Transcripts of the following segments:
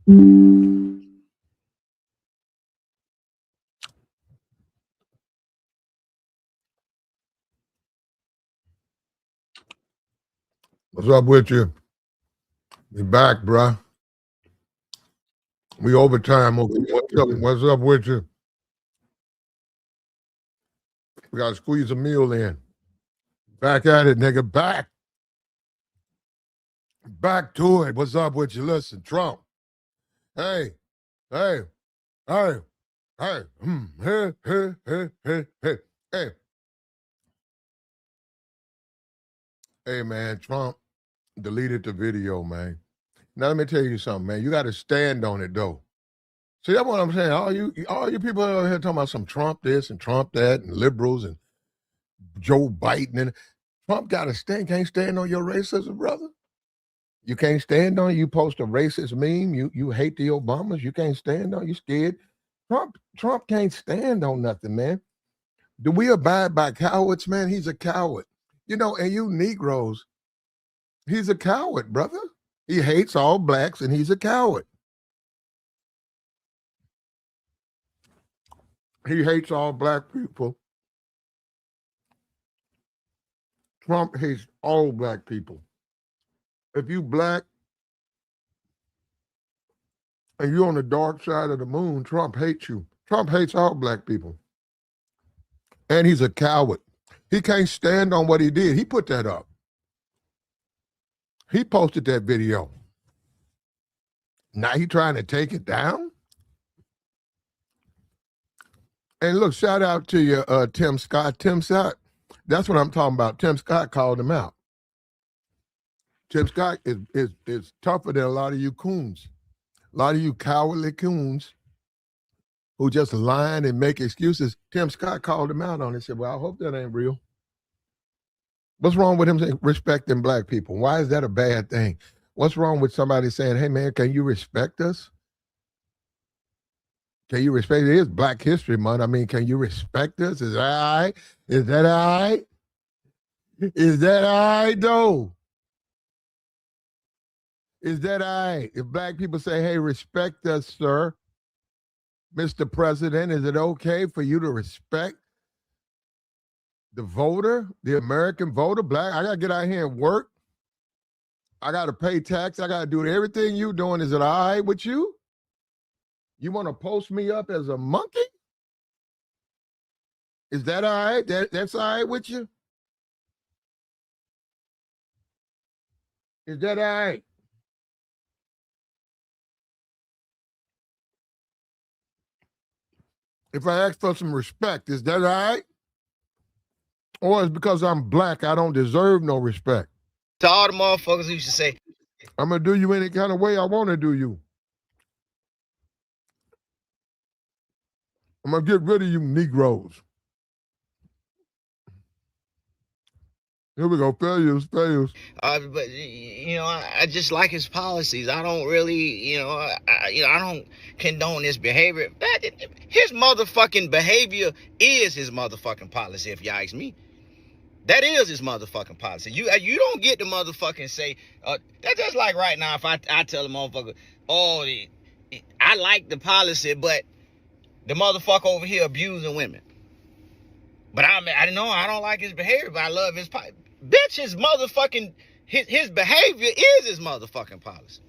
What's up with you? We back, bruh. We overtime. What's up with you? We got to squeeze a meal in. Back at it, nigga. Back. Back to it. What's up with you? Listen, Trump. Hey, hey, hey, hey, hey, hey, hey, hey, hey, hey. Hey, man, Trump deleted the video, man. Now let me tell you something, man. You got to stand on it, though. See, that's what I'm saying. All you people out here talking about some Trump this and Trump that and liberals and Joe Biden and Trump got to stand. Can't stand on your racism, brother. You can't stand on it. You post a racist meme. You hate the Obamas. You can't stand on it. You scared. Trump can't stand on nothing, man. Do we abide by cowards, man? He's a coward. You know, and you Negroes, he's a coward, brother. He hates all blacks and he's a coward. He hates all black people. Trump hates all black people. If you black and you're on the dark side of the moon, Trump hates you. Trump hates all black people. And he's a coward. He can't stand on what he did. He put that up. He posted that video. Now he trying to take it down? And look, shout out to you, Tim Scott. Tim Scott, that's what I'm talking about. Tim Scott called him out. Tim Scott is tougher than a lot of you coons. A lot of you cowardly coons who just lie and make excuses. Tim Scott called him out on it and said, well, I hope that ain't real. What's wrong with him saying respecting black people? Why is that a bad thing? What's wrong with somebody saying, hey, man, can you respect us? Can you respect? It is Black History Month. I mean, can you respect us? Is that all right? Is that all right? Is that all right, though? Is that all right? If black people say, hey, respect us, sir, Mr. President, is it okay for you to respect the voter, the American voter, black? I got to get out here and work. I got to pay tax. I got to do everything you doing. Is it all right with you? You want to post me up as a monkey? Is that all right? That's all right with you? Is that all right? If I ask for some respect, is that all right? Or is because I'm black, I don't deserve no respect? To all the motherfuckers who used to say, I'm going to do you any kind of way I want to do you. I'm going to get rid of you Negroes. Here we go, failures. but you know, I just like his policies. I don't really, I don't condone his behavior. His motherfucking behavior is his motherfucking policy. If you ask me, that is his motherfucking policy. You don't get to motherfucking say that's just like right now. If I tell a motherfucker, oh, I like the policy, but the motherfucker over here abusing women. But I don't like his behavior, but I love his policy. Bitch, his motherfucking his behavior is his motherfucking policy.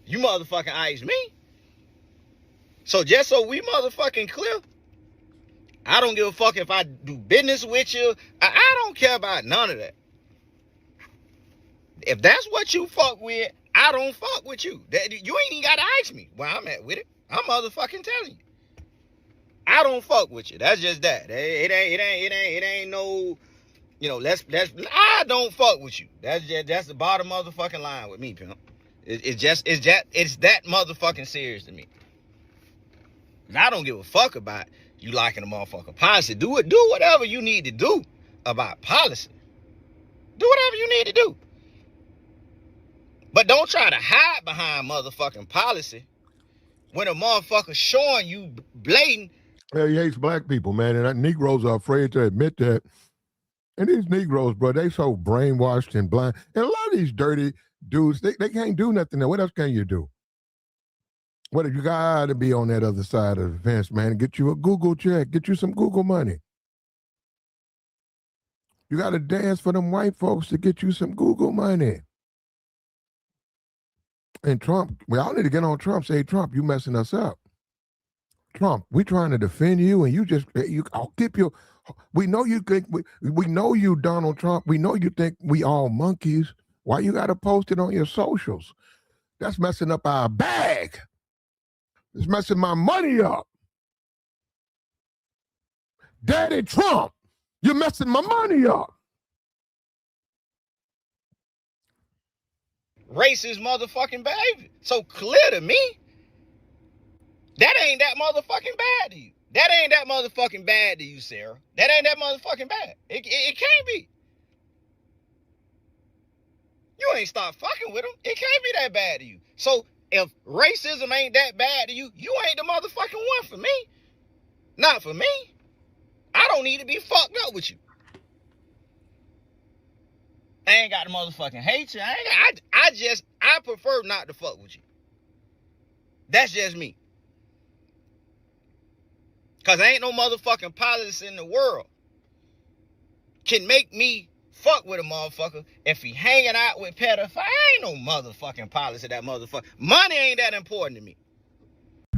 You motherfucking ask me. So just so we motherfucking clear, I don't give a fuck if I do business with you. I don't care about none of that. If that's what you fuck with, I don't fuck with you. You ain't even gotta ask me where I'm at with it. I'm motherfucking telling you. I don't fuck with you. That's just that. It ain't no, I don't fuck with you. That's the bottom motherfucking line with me, pimp. It's that motherfucking serious to me. And I don't give a fuck about you liking a motherfucking policy. Do whatever you need to do about policy. Do whatever you need to do. But don't try to hide behind motherfucking policy when a motherfucker showing you blatant. Yeah, he hates black people, man, and Negroes are afraid to admit that. And these Negroes, bro, they so brainwashed and blind. And a lot of these dirty dudes, they can't do nothing. What else can you do? What if you got to be on that other side of the fence, man? Get you a Google check. Get you some Google money. You got to dance for them white folks to get you some Google money. And Trump, we all need to get on Trump. Say, Trump, you messing us up. Trump, we trying to defend you, and I'll keep you. We know you think we know you, Donald Trump. We know you think we all monkeys. Why you got to post it on your socials? That's messing up our bag. It's messing my money up. Daddy Trump, you're messing my money up. Racist motherfucking behavior. So clear to me. That ain't that motherfucking bad to you. That ain't that motherfucking bad to you, Sarah. That ain't that motherfucking bad. It can't be. You ain't start fucking with them. It can't be that bad to you. So if racism ain't that bad to you, you ain't the motherfucking one for me. Not for me. I don't need to be fucked up with you. I ain't got the motherfucking hate you. I prefer not to fuck with you. That's just me. Cause ain't no motherfucking politics in the world can make me fuck with a motherfucker if he hanging out with pedophiles. Ain't no motherfucking policy that motherfucker. Money ain't that important to me.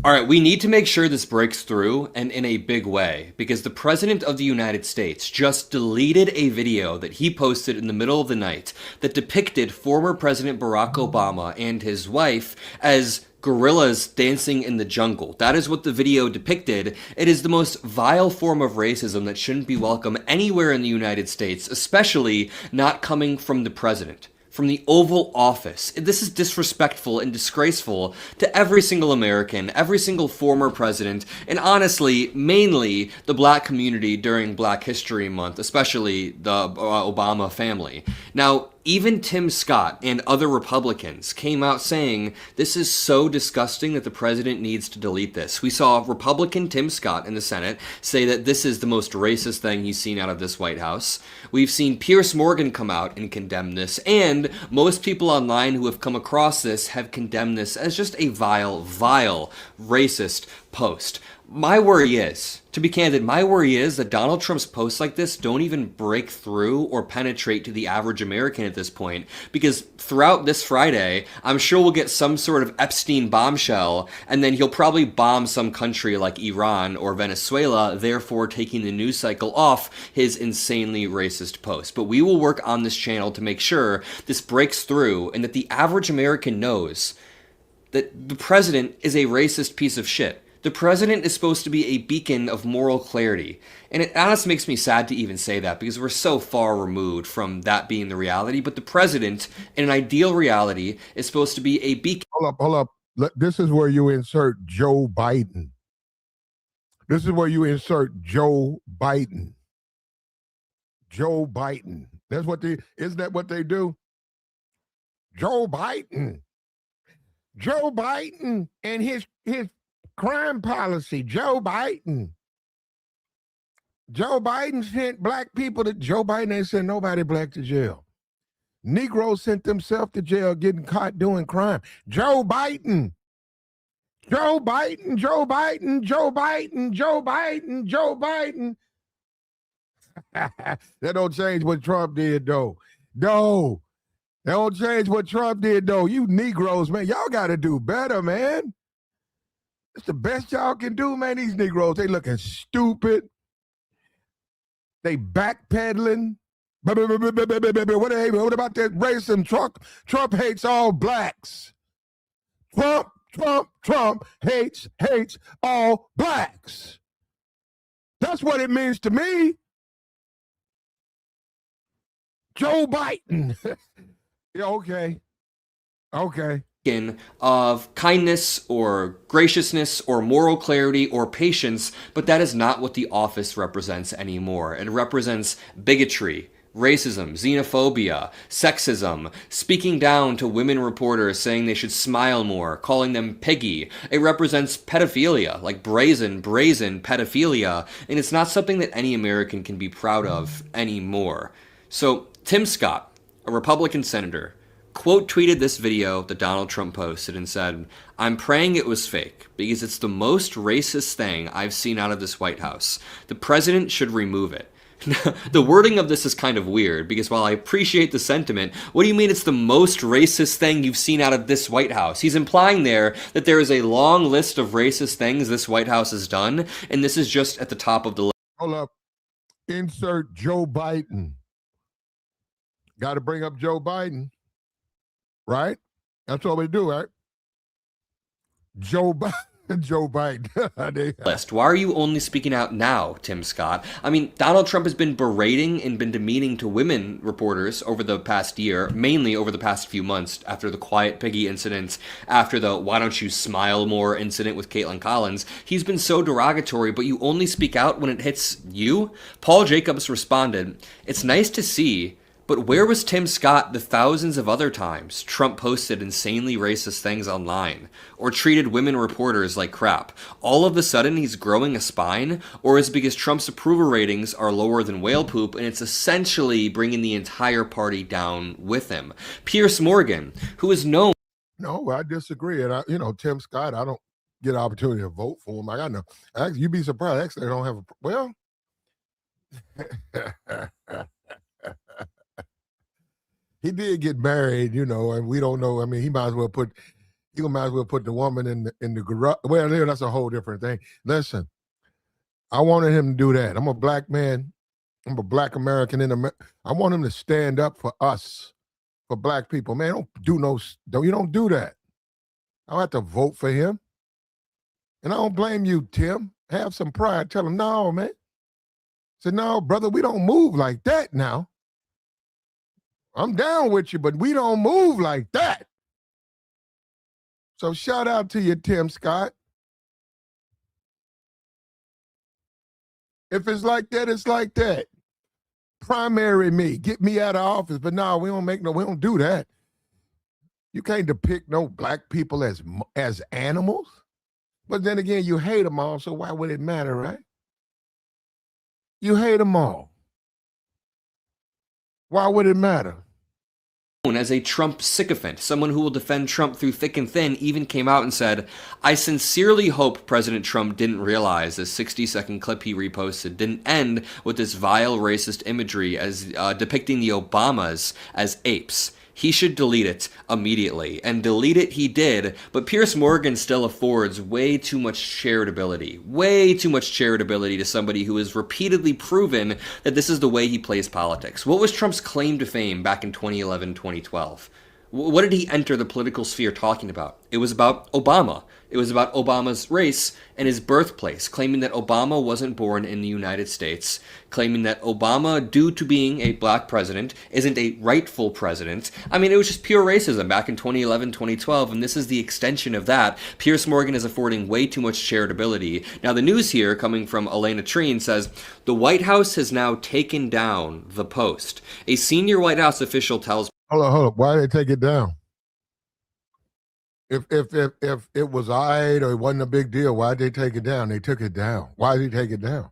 All right, we need to make sure this breaks through, and in a big way, because the President of the United States just deleted a video that he posted in the middle of the night that depicted former President Barack Obama and his wife as gorillas dancing in the jungle. That is what the video depicted. It is the most vile form of racism that shouldn't be welcome anywhere in the United States, especially not coming from the president, from the Oval Office. This is disrespectful and disgraceful to every single American, every single former president, and honestly, mainly the black community during Black History Month, especially the Obama family. Now, even Tim Scott and other Republicans came out saying this is so disgusting that the president needs to delete this. We saw Republican Tim Scott in the Senate say that this is the most racist thing he's seen out of this White House. We've seen Piers Morgan come out and condemn this, and most people online who have come across this have condemned this as just a vile, vile, racist post. My worry is, to be candid, my worry is that Donald Trump's posts like this don't even break through or penetrate to the average American at this point, because throughout this Friday, I'm sure we'll get some sort of Epstein bombshell, and then he'll probably bomb some country like Iran or Venezuela, therefore taking the news cycle off his insanely racist post. But we will work on this channel to make sure this breaks through and that the average American knows that the president is a racist piece of shit. The president is supposed to be a beacon of moral clarity. And it honestly makes me sad to even say that because we're so far removed from that being the reality. But the president, in an ideal reality, is supposed to be a beacon. Hold up. This is where you insert Joe Biden. This is where you insert Joe Biden. Joe Biden. Isn't that what they do? Joe Biden. Joe Biden and his crime policy. Joe Biden sent black people to Joe Biden ain't sent nobody black to jail. Negroes sent themselves to jail getting caught doing crime. Joe Biden. That don't change what Trump did though. No. That don't change what Trump did though. You Negroes, man, y'all got to do better, man. It's the best y'all can do, man. These Negroes, they looking stupid. They backpedaling. What about that racism? Trump hates all blacks. Trump hates all blacks. That's what it means to me. Joe Biden. Yeah, okay. Of kindness or graciousness or moral clarity or patience, but that is not what the office represents anymore. It represents bigotry, racism, xenophobia, sexism, speaking down to women reporters saying they should smile more, calling them piggy. It represents pedophilia, like brazen pedophilia, and it's not something that any American can be proud of anymore. So Tim Scott, a Republican senator, quote tweeted this video that Donald Trump posted and said, "I'm praying it was fake because it's the most racist thing I've seen out of this White House. The president should remove it." The wording of this is kind of weird because while I appreciate the sentiment, what do you mean it's the most racist thing you've seen out of this White House? He's implying there that there is a long list of racist things this White House has done, and this is just at the top of the list. Hold up. Insert Joe Biden. Got to bring up Joe Biden, right? That's what we do, right? Joe Biden. Joe Biden. List. Why are you only speaking out now, Tim Scott? I mean, Donald Trump has been berating and been demeaning to women reporters over the past year, mainly over the past few months, after the Quiet Piggy incident, after the "why don't you smile more" incident with Caitlin Collins. He's been so derogatory, but you only speak out when it hits you? Paul Jacobs responded, "It's nice to see, but where was Tim Scott the thousands of other times Trump posted insanely racist things online, or treated women reporters like crap? All of a sudden he's growing a spine? Or is it because Trump's approval ratings are lower than whale poop and it's essentially bringing the entire party down with him?" Piers Morgan, who is known... No, I disagree. And, Tim Scott, I don't get an opportunity to vote for him. I got no... Actually, you'd be surprised. Actually, I don't have a... Well... He did get married, and we don't know. I mean, he might as well put the woman in the garage. Well, that's a whole different thing. Listen, I wanted him to do that. I'm a black man. I'm a black American in America. I want him to stand up for us, for black people. Man, you don't do that. I don't have to vote for him. And I don't blame you, Tim. Have some pride. Tell him, no, man. Say, no, brother, we don't move like that now. I'm down with you, but we don't move like that. So shout out to you, Tim Scott. If it's like that, it's like that. Primary me, get me out of office. But no, we don't do that. You can't depict no black people as animals. But then again, you hate them all, so why would it matter, right? You hate them all. Why would it matter? As a Trump sycophant, someone who will defend Trump through thick and thin, even came out and said, "I sincerely hope President Trump didn't realize this 60-second clip he reposted didn't end with this vile racist imagery as depicting the Obamas as apes. He should delete it immediately." And delete it he did, but Piers Morgan still affords way too much charitability to somebody who has repeatedly proven that this is the way he plays politics. What was Trump's claim to fame back in 2011, 2012? What did he enter the political sphere talking about? It was about Obama. It was about Obama's race and his birthplace, claiming that Obama wasn't born in the United States, claiming that Obama, due to being a black president, isn't a rightful president. I mean, it was just pure racism back in 2011, 2012, and this is the extension of that. Piers Morgan is affording way too much charitability. Now, the news here, coming from Elena Treen, says, "The White House has now taken down the post." A senior White House official tells... Hold on. Why did they take it down? If it was all right or it wasn't a big deal, why did they take it down? They took it down. Why did he take it down?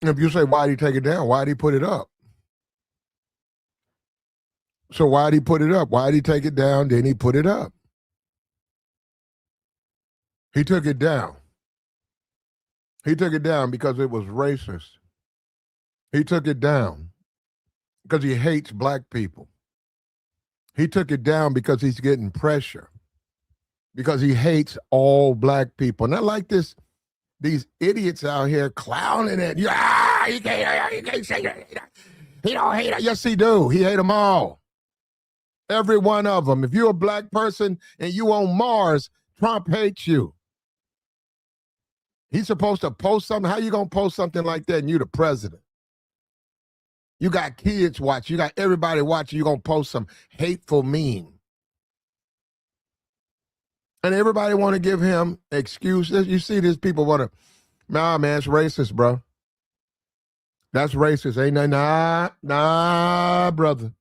If you say, why did he take it down? Why did he put it up? So why did he put it up? Why did he take it down? Then he put it up. He took it down. He took it down because it was racist. He took it down because he hates black people. He took it down because he's getting pressure, because he hates all black people. Not like these idiots out here clowning at you. You can't say that. He don't hate it. Yes, he do. He hate them all. Every one of them. If you're a black person and you on Mars, Trump hates you. He's supposed to post something. How you going to post something like that and you the president? You got kids watching. You got everybody watching. You're going to post some hateful meme. And everybody want to give him excuses. You see these people want to, nah, man, it's racist, bro. That's racist. Ain't that? Nah, brother.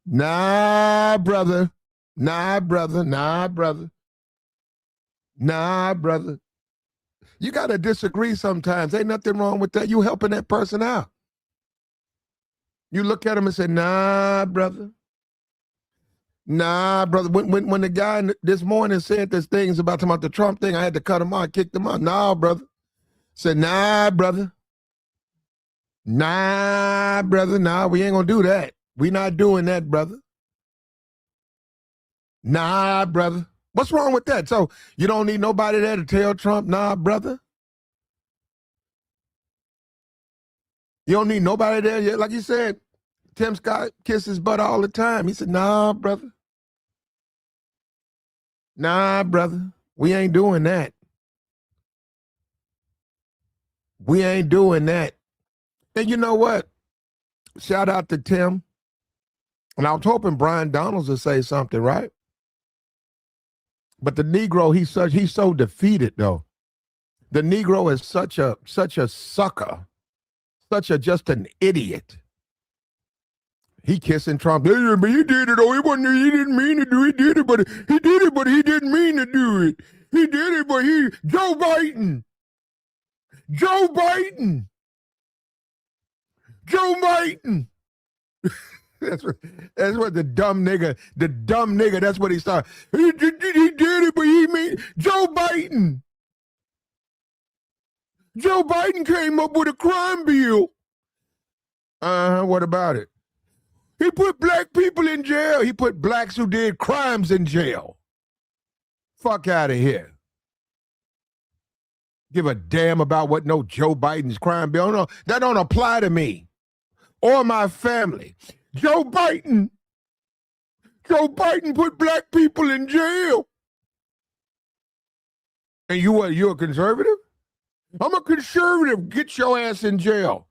Nah, brother. Nah, brother. Nah, brother. Nah, brother. You got to disagree sometimes. Ain't nothing wrong with that. You helping that person out. You look at him and say, nah, brother. Nah, brother. When the guy this morning said this things about the Trump thing, I had to cut him out, kicked him out. Nah, brother. Said, nah, brother. Nah, brother. Nah, we ain't gonna do that. We not doing that, brother. Nah, brother. What's wrong with that? So you don't need nobody there to tell Trump, nah, brother? You don't need nobody there yet. Like you said, Tim Scott kisses his butt all the time. He said, nah, brother. Nah, brother. We ain't doing that. We ain't doing that. And you know what? Shout out to Tim. And I was hoping Brian Donalds would say something, right? But the Negro, he's so defeated, though. The Negro is such a sucker, just an idiot. He kissing Trump. Hey, but he did it. Oh, he didn't mean to do it. He did it, but he didn't mean to do it. He did it, but Joe Biden. That's what the dumb nigga, that's what he started. He did it, but he mean Joe Biden. Joe Biden came up with a crime bill. What about it? He put black people in jail. He put blacks who did crimes in jail. Fuck out of here. Give a damn about what no Joe Biden's crime bill. No, that don't apply to me or my family. Joe Biden put black people in jail. And you what, you a conservative? I'm a conservative. Get your ass in jail.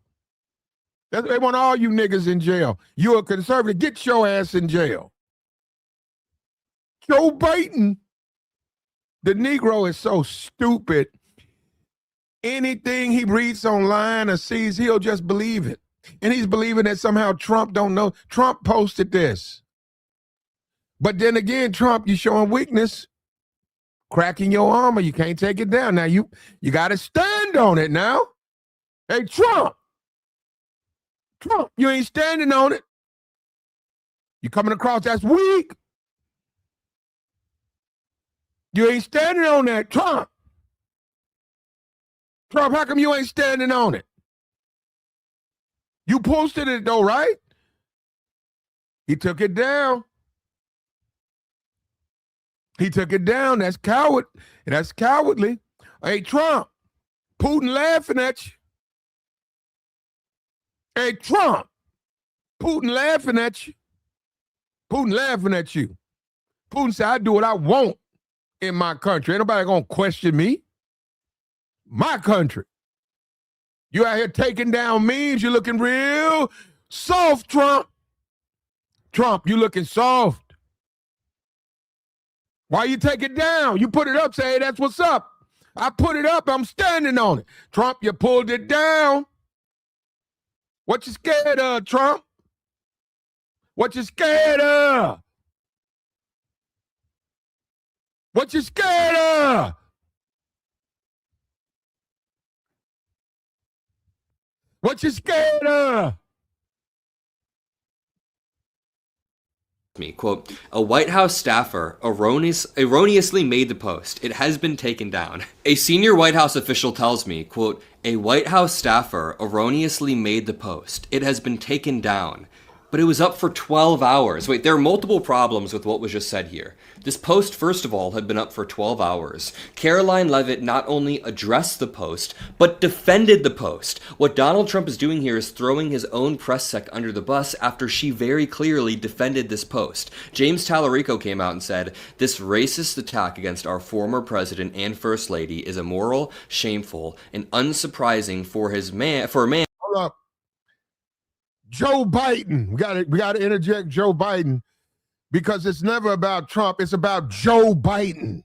They want all you niggas in jail. You a conservative. Get your ass in jail. Joe Biden. The Negro is so stupid. Anything he reads online or sees, he'll just believe it. And he's believing that somehow Trump don't know. Trump posted this. But then again, Trump, you showing weakness. Cracking your armor. You can't take it down. Now, you got to stand on it now. Hey, Trump, you ain't standing on it. You coming across, that's weak. You ain't standing on that, Trump. Trump, how come you ain't standing on it? You posted it though, right? He took it down. He took it down. That's coward. That's cowardly. Hey, Trump, Putin laughing at you. Hey, Trump, Putin laughing at you. Putin laughing at you. Putin said, I do what I want in my country. Ain't nobody gonna question me. My country. You out here taking down memes. You looking real soft, Trump. Trump, you looking soft. Why you take it down? You put it up, say, hey, that's what's up. I put it up, I'm standing on it. Trump, you pulled it down. What you scared of, Trump? What you scared of? What you scared of? What you scared of? Me, quote, a White House staffer erroneously made the post. It has been taken down. A senior White House official tells me, quote, a White House staffer erroneously made the post. It has been taken down. But it was up for 12 hours. Wait, there are multiple problems with what was just said here. This post, first of all, had been up for 12 hours. Karoline Leavitt not only addressed the post, but defended the post. What Donald Trump is doing here is throwing his own press sec under the bus after she very clearly defended this post. James Tallarico came out and said, this racist attack against our former president and first lady is immoral, shameful, and unsurprising for a man. Hold up. Joe Biden. We got to interject Joe Biden because it's never about Trump. It's about Joe Biden.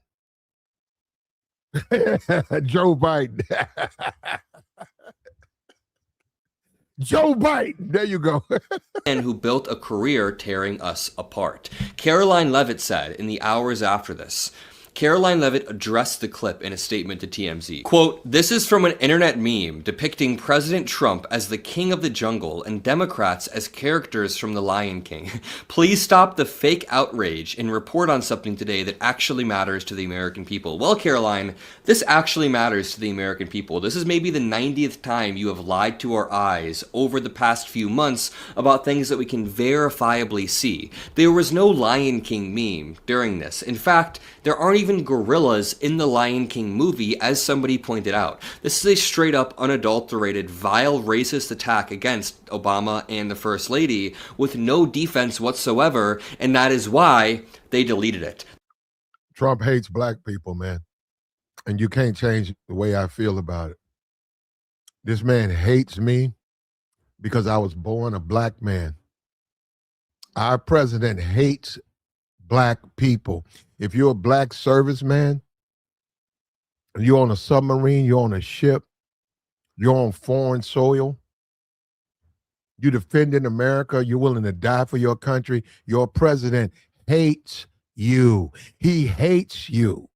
Joe Biden. Joe Biden. There you go. And who built a career tearing us apart. Karoline Leavitt said in the hours after this, Karoline Leavitt addressed the clip in a statement to TMZ. Quote, "This is from an internet meme depicting President Trump as the king of the jungle and Democrats as characters from The Lion King. Please stop the fake outrage and report on something today that actually matters to the American people." Well, Karoline, this actually matters to the American people. This is maybe the 90th time you have lied to our eyes over the past few months about things that we can verifiably see. There was no Lion King meme during this. In fact, there aren't even gorillas in the Lion King movie, as somebody pointed out. This is a straight up, unadulterated, vile, racist attack against Obama and the First Lady with no defense whatsoever, and that is why they deleted it. Trump hates black people, man. And you can't change the way I feel about it. This man hates me because I was born a black man. Our president hates black people. If you're a black serviceman, you're on a submarine, you're on a ship, you're on foreign soil, you're defending America, you're willing to die for your country, your president hates you. He hates you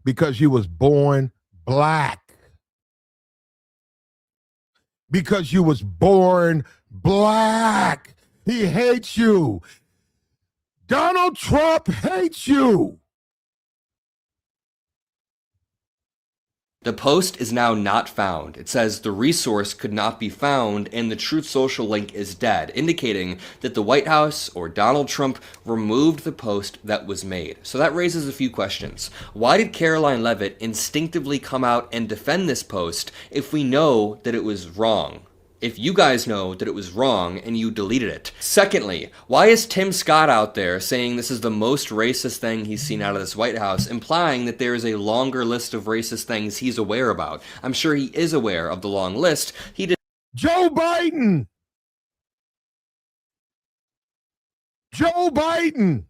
because you was born black. Because you was born black. He hates you. Donald Trump hates you. The post is now not found. It says the resource could not be found and the Truth Social link is dead, indicating that the White House or Donald Trump removed the post that was made. So that raises a few questions. Why did Karoline Leavitt instinctively come out and defend this post if we know that it was wrong? If you guys know that it was wrong and you deleted it. Secondly, why is Tim Scott out there saying this is the most racist thing he's seen out of this White House, implying that there is a longer list of racist things he's aware about? I'm sure he is aware of the long list. Joe Biden. Joe Biden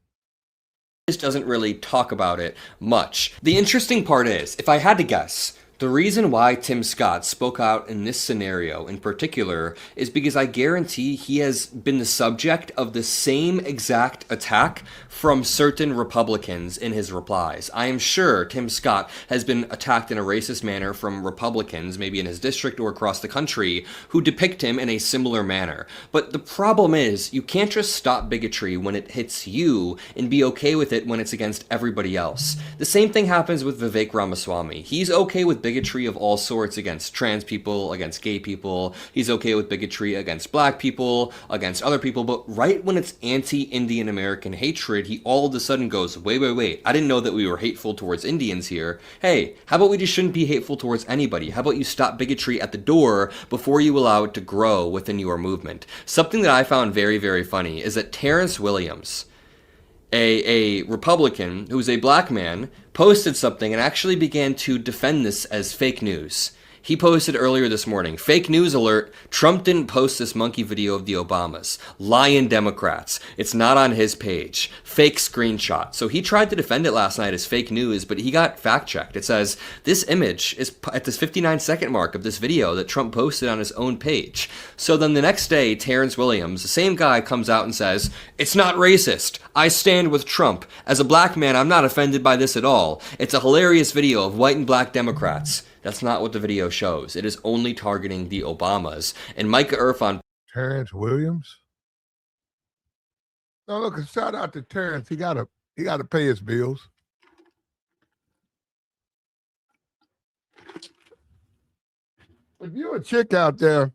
just doesn't really talk about it much. The interesting part is, if I had to guess, the reason why Tim Scott spoke out in this scenario in particular is because I guarantee he has been the subject of the same exact attack from certain Republicans in his replies. I am sure Tim Scott has been attacked in a racist manner from Republicans, maybe in his district or across the country, who depict him in a similar manner. But the problem is, you can't just stop bigotry when it hits you and be okay with it when it's against everybody else. The same thing happens with Vivek Ramaswamy. He's okay with bigotry of all sorts against trans people, against gay people. He's okay with bigotry against black people, against other people. But right when it's anti-Indian American hatred, he all of a sudden goes, wait, I didn't know that we were hateful towards Indians here. Hey, how about we just shouldn't be hateful towards anybody? How about you stop bigotry at the door before you allow it to grow within your movement? Something that I found very, very funny is that Terrence Williams, a Republican who's a black man, posted something and actually began to defend this as fake news. He posted earlier this morning, "Fake news alert, Trump didn't post this monkey video of the Obamas. Lying Democrats. It's not on his page. Fake screenshot." So he tried to defend it last night as fake news, but he got fact-checked. It says, this image is at this 59-second mark of this video that Trump posted on his own page. So then the next day, Terrence Williams, the same guy, comes out and says, "It's not racist. I stand with Trump. As a black man, I'm not offended by this at all. It's a hilarious video of white and black Democrats." That's not what the video shows. It is only targeting the Obamas. And Micah Irfan... Terrence Williams? No, look, shout out to Terrence. He gotta pay his bills. If you're a chick out there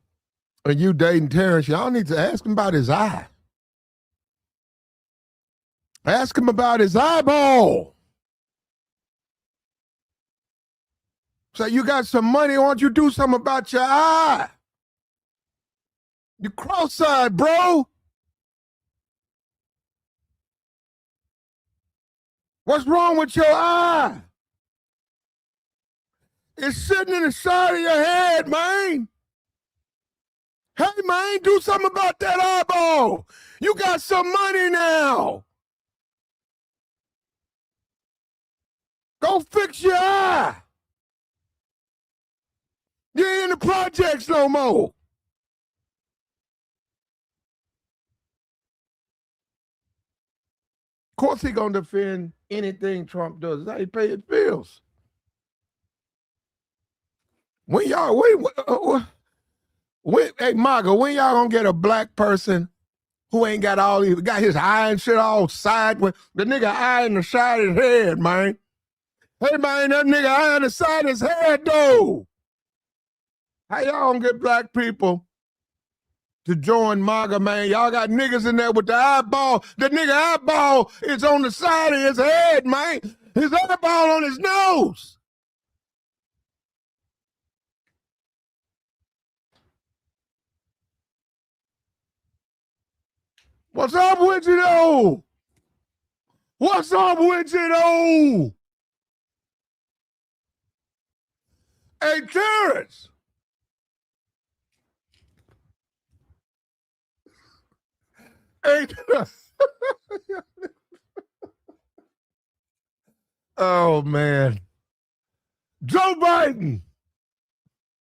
and you dating Terrence, y'all need to ask him about his eye. Ask him about his eyeball. So you got some money, why don't you do something about your eye? You cross-eyed, bro. What's wrong with your eye? It's sitting in the side of your head, man. Hey, man, do something about that eyeball. You got some money now. Go fix your eye. You ain't in the projects no more. Of course he gonna defend anything Trump does. It's how he pay his bills. When y'all, hey, Maga, when y'all gonna get a black person who ain't got all these, got his eye and shit all sideways? The nigga eye in the side of his head, man. Hey, man, that nigga eye in the side of his head, though. How y'all gonna get black people to join MAGA, man? Y'all got niggas in there with the eyeball. The nigga eyeball is on the side of his head, man. His eyeball on his nose. What's up with you, though? What's up with you, though? Hey, Terrence. Hey, oh, man. Joe Biden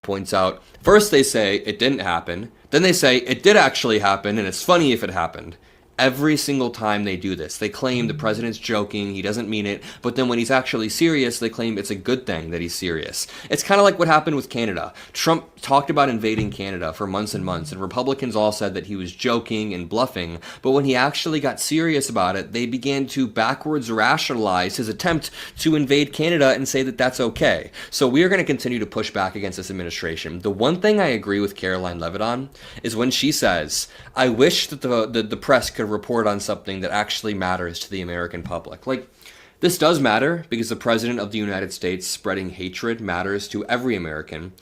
points out, first they say it didn't happen, then they say it did actually happen, and it's funny if it happened. Every single time they do this, they claim the president's joking, he doesn't mean it, but then when he's actually serious, they claim it's a good thing that he's serious. It's kind of like what happened with Canada. Trump talked about invading Canada for months and months, and Republicans all said that he was joking and bluffing, but when he actually got serious about it, they began to backwards rationalize his attempt to invade Canada and say that that's okay. So we are going to continue to push back against this administration. The one thing I agree with Karoline Leavitt on is when she says, I wish that the press could report on something that actually matters to the American public. Like, this does matter because the president of the United States spreading hatred matters to every American.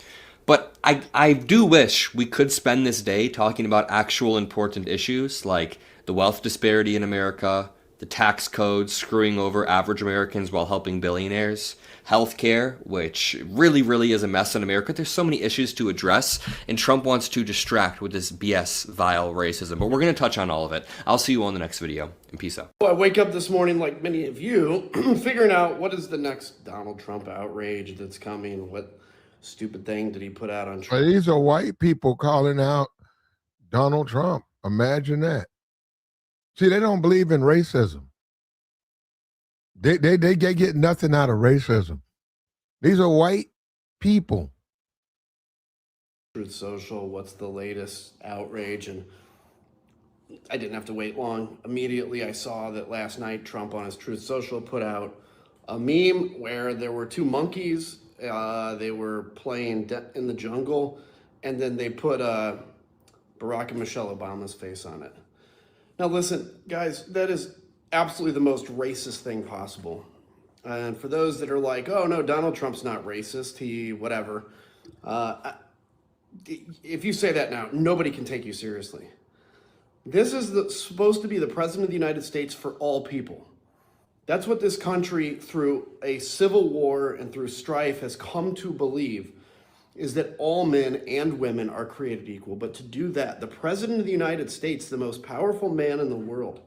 But I do wish we could spend this day talking about actual important issues like the wealth disparity in America, the tax code screwing over average Americans while helping billionaires, healthcare, which really is a mess in America. There's so many issues to address, and Trump wants to distract with this BS, vile racism. But we're going to touch on all of it. I'll see you all in the next video, and peace out. Well, I wake up this morning, like many of you, figuring out what is the next Donald Trump outrage that's coming. What stupid thing did he put out on Trump? These are white people calling out Donald Trump. Imagine that. See, they don't believe in racism. They get nothing out of racism. These are white people. Truth Social, what's the latest outrage? And I didn't have to wait long. Immediately I saw that last night Trump on his Truth Social put out a meme where there were two monkeys. They were playing in the jungle, and then they put Barack and Michelle Obama's face on it. Now listen, guys, that is absolutely the most racist thing possible. And for those that are like, oh no, Donald Trump's not racist, he whatever. If you say that now, nobody can take you seriously. This is supposed to be the president of the United States for all people. That's what this country, through a civil war and through strife, has come to believe, is that all men and women are created equal. But to do that, the president of the United States, the most powerful man in the world,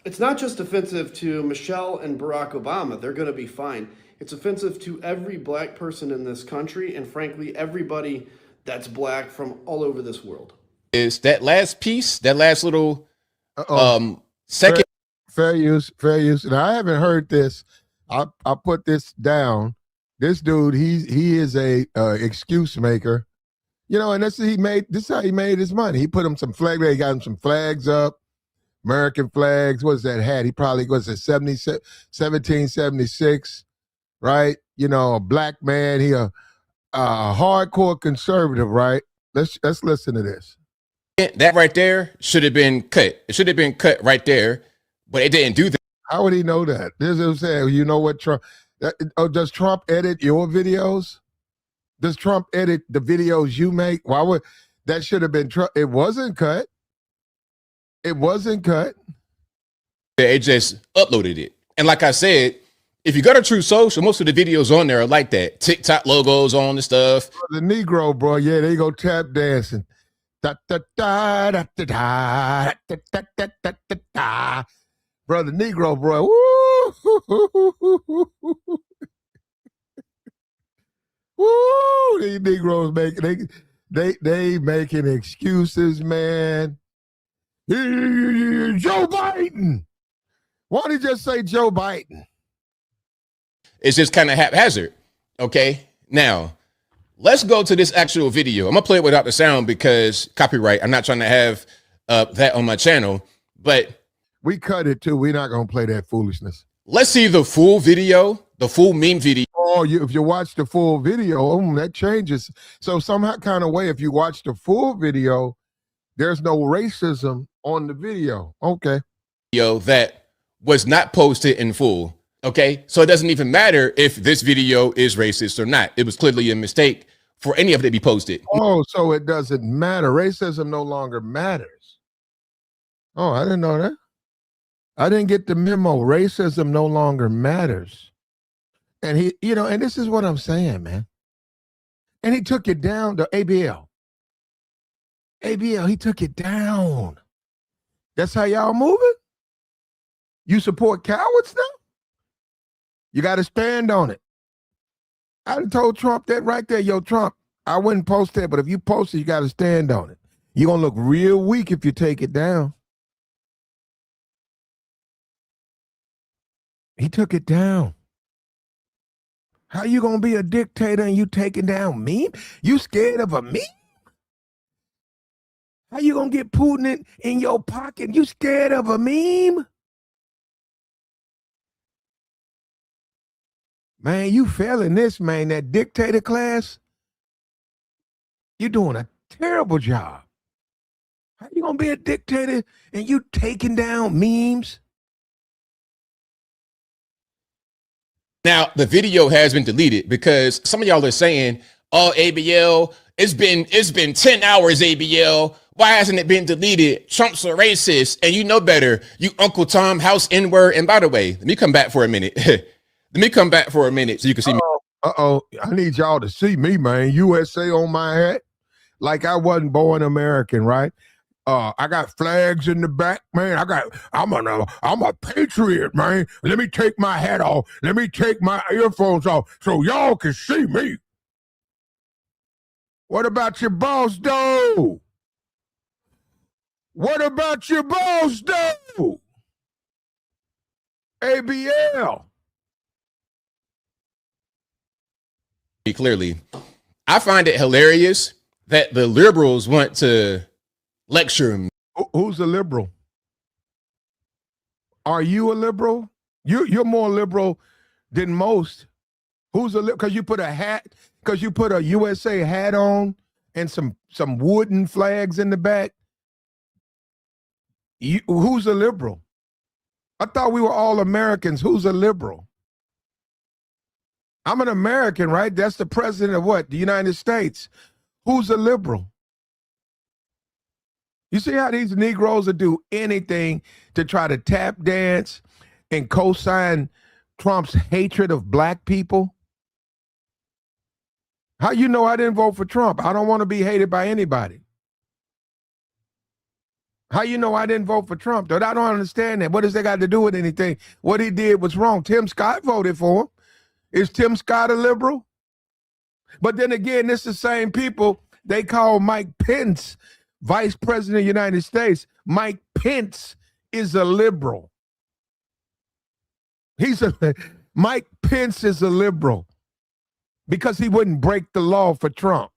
it's not just offensive to Michelle and Barack Obama. They're going to be fine. It's offensive to every black person in this country, and frankly, everybody that's black from all over this world. Is that last piece, that last little second. Fair use. Now, I haven't heard this. I put this down. This dude, he is a excuse maker, you know, and this is how he made his money. He put him some flag. He got him some flags up, American flags. What's that hat? He probably was at 1776, right? You know, a black man. He a hardcore conservative, right? Let's listen to this. That right there should have been cut. It should have been cut right there, but it didn't do that. How would he know that? This is what I'm saying. You know what Trump? Does Trump edit your videos? Does Trump edit the videos you make? Why would that should have been Trump? It wasn't cut. It wasn't cut. It just uploaded it. And like I said, if you go to Truth Social, most of the videos on there are like that. TikTok logos on and stuff. The Negro, bro, yeah, they go tap dancing. Da, da, da, da, da, da, da, da, da, da, da, da. Brother Negro, bro. Woo! Woo! These Negroes they making excuses, man. Joe Biden. Why don't he just say Joe Biden? It's just kind of haphazard. Okay. Now, let's go to this actual video. I'm going to play it without the sound because copyright. I'm not trying to have that on my channel, but we cut it too. We're not going to play that foolishness. Let's see the full video, the full meme video. Oh, if you watch the full video, that changes. So somehow kind of way, if you watch the full video, there's no racism on the video. Okay. Video that was not posted in full. Okay. So it doesn't even matter if this video is racist or not. It was clearly a mistake for any of it to be posted. Oh, so it doesn't matter. Racism no longer matters. Oh, I didn't know that. I didn't get the memo. Racism no longer matters. And he, and this is what I'm saying, man. And he took it down to ABL. ABL, he took it down. That's how y'all moving? You support cowards now? You got to stand on it. I done told Trump that right there. Yo, Trump, I wouldn't post that, but if you post it, you got to stand on it. You're going to look real weak if you take it down. He took it down. How you going to be a dictator and you taking down meme? You scared of a meme? How you going to get Putin in your pocket? You scared of a meme? Man, you failing this, man. That dictator class, you're doing a terrible job. How you going to be a dictator and you taking down memes? Now, the video has been deleted because some of y'all are saying, oh, ABL, it's been 10 hours, ABL. Why hasn't it been deleted? Trump's a racist, and you know better. You Uncle Tom, house N-word. And by the way, let me come back for a minute. Let me come back for a minute so you can see me. I need y'all to see me, man. USA on my hat. Like I wasn't born American, right? I got flags in the back, man. I'm a patriot, man. Let me take my hat off. Let me take my earphones off so y'all can see me. What about your boss, though? What about your boss, though? ABL. Clearly, I find it hilarious that the liberals want to lecture me. Who's a liberal? Are you a liberal? You're more liberal than most. Who's a liberal? Because you put a hat, because you put a USA hat on and some wooden flags in the back. Who's a liberal? I thought we were all Americans. Who's a liberal? I'm an American, right? That's the president of what? The United States. Who's a liberal? You see how these Negroes will do anything to try to tap dance and co-sign Trump's hatred of black people? How you know I didn't vote for Trump? I don't want to be hated by anybody. How you know I didn't vote for Trump? I don't understand that. What does that got to do with anything? What he did was wrong. Tim Scott voted for him. Is Tim Scott a liberal? But then again, this is the same people they call Mike Pence Vice President of the United States. Mike Pence is a liberal. Mike Pence is a liberal because he wouldn't break the law for Trump.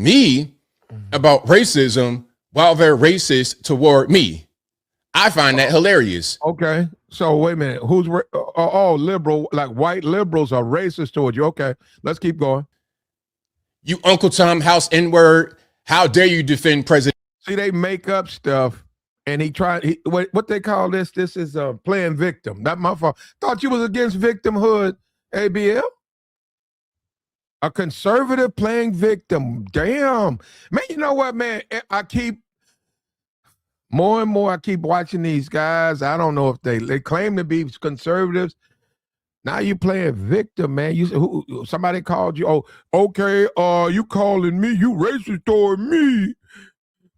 Me about racism while they're racist toward me. I find that hilarious. Okay. So wait a minute. Who's all liberal, like white liberals are racist toward you? Okay. Let's keep going. You Uncle Tom house N-word. How dare you defend President? See, they make up stuff and what they call this? This is playing victim. Not my fault. Thought you was against victimhood, ABL. A conservative playing victim. Damn. Man, you know what, man? More and more, I keep watching these guys. I don't know if they claim to be conservatives. Now you playing victim, man. Somebody called you. Oh, okay. You calling me? You racist toward me?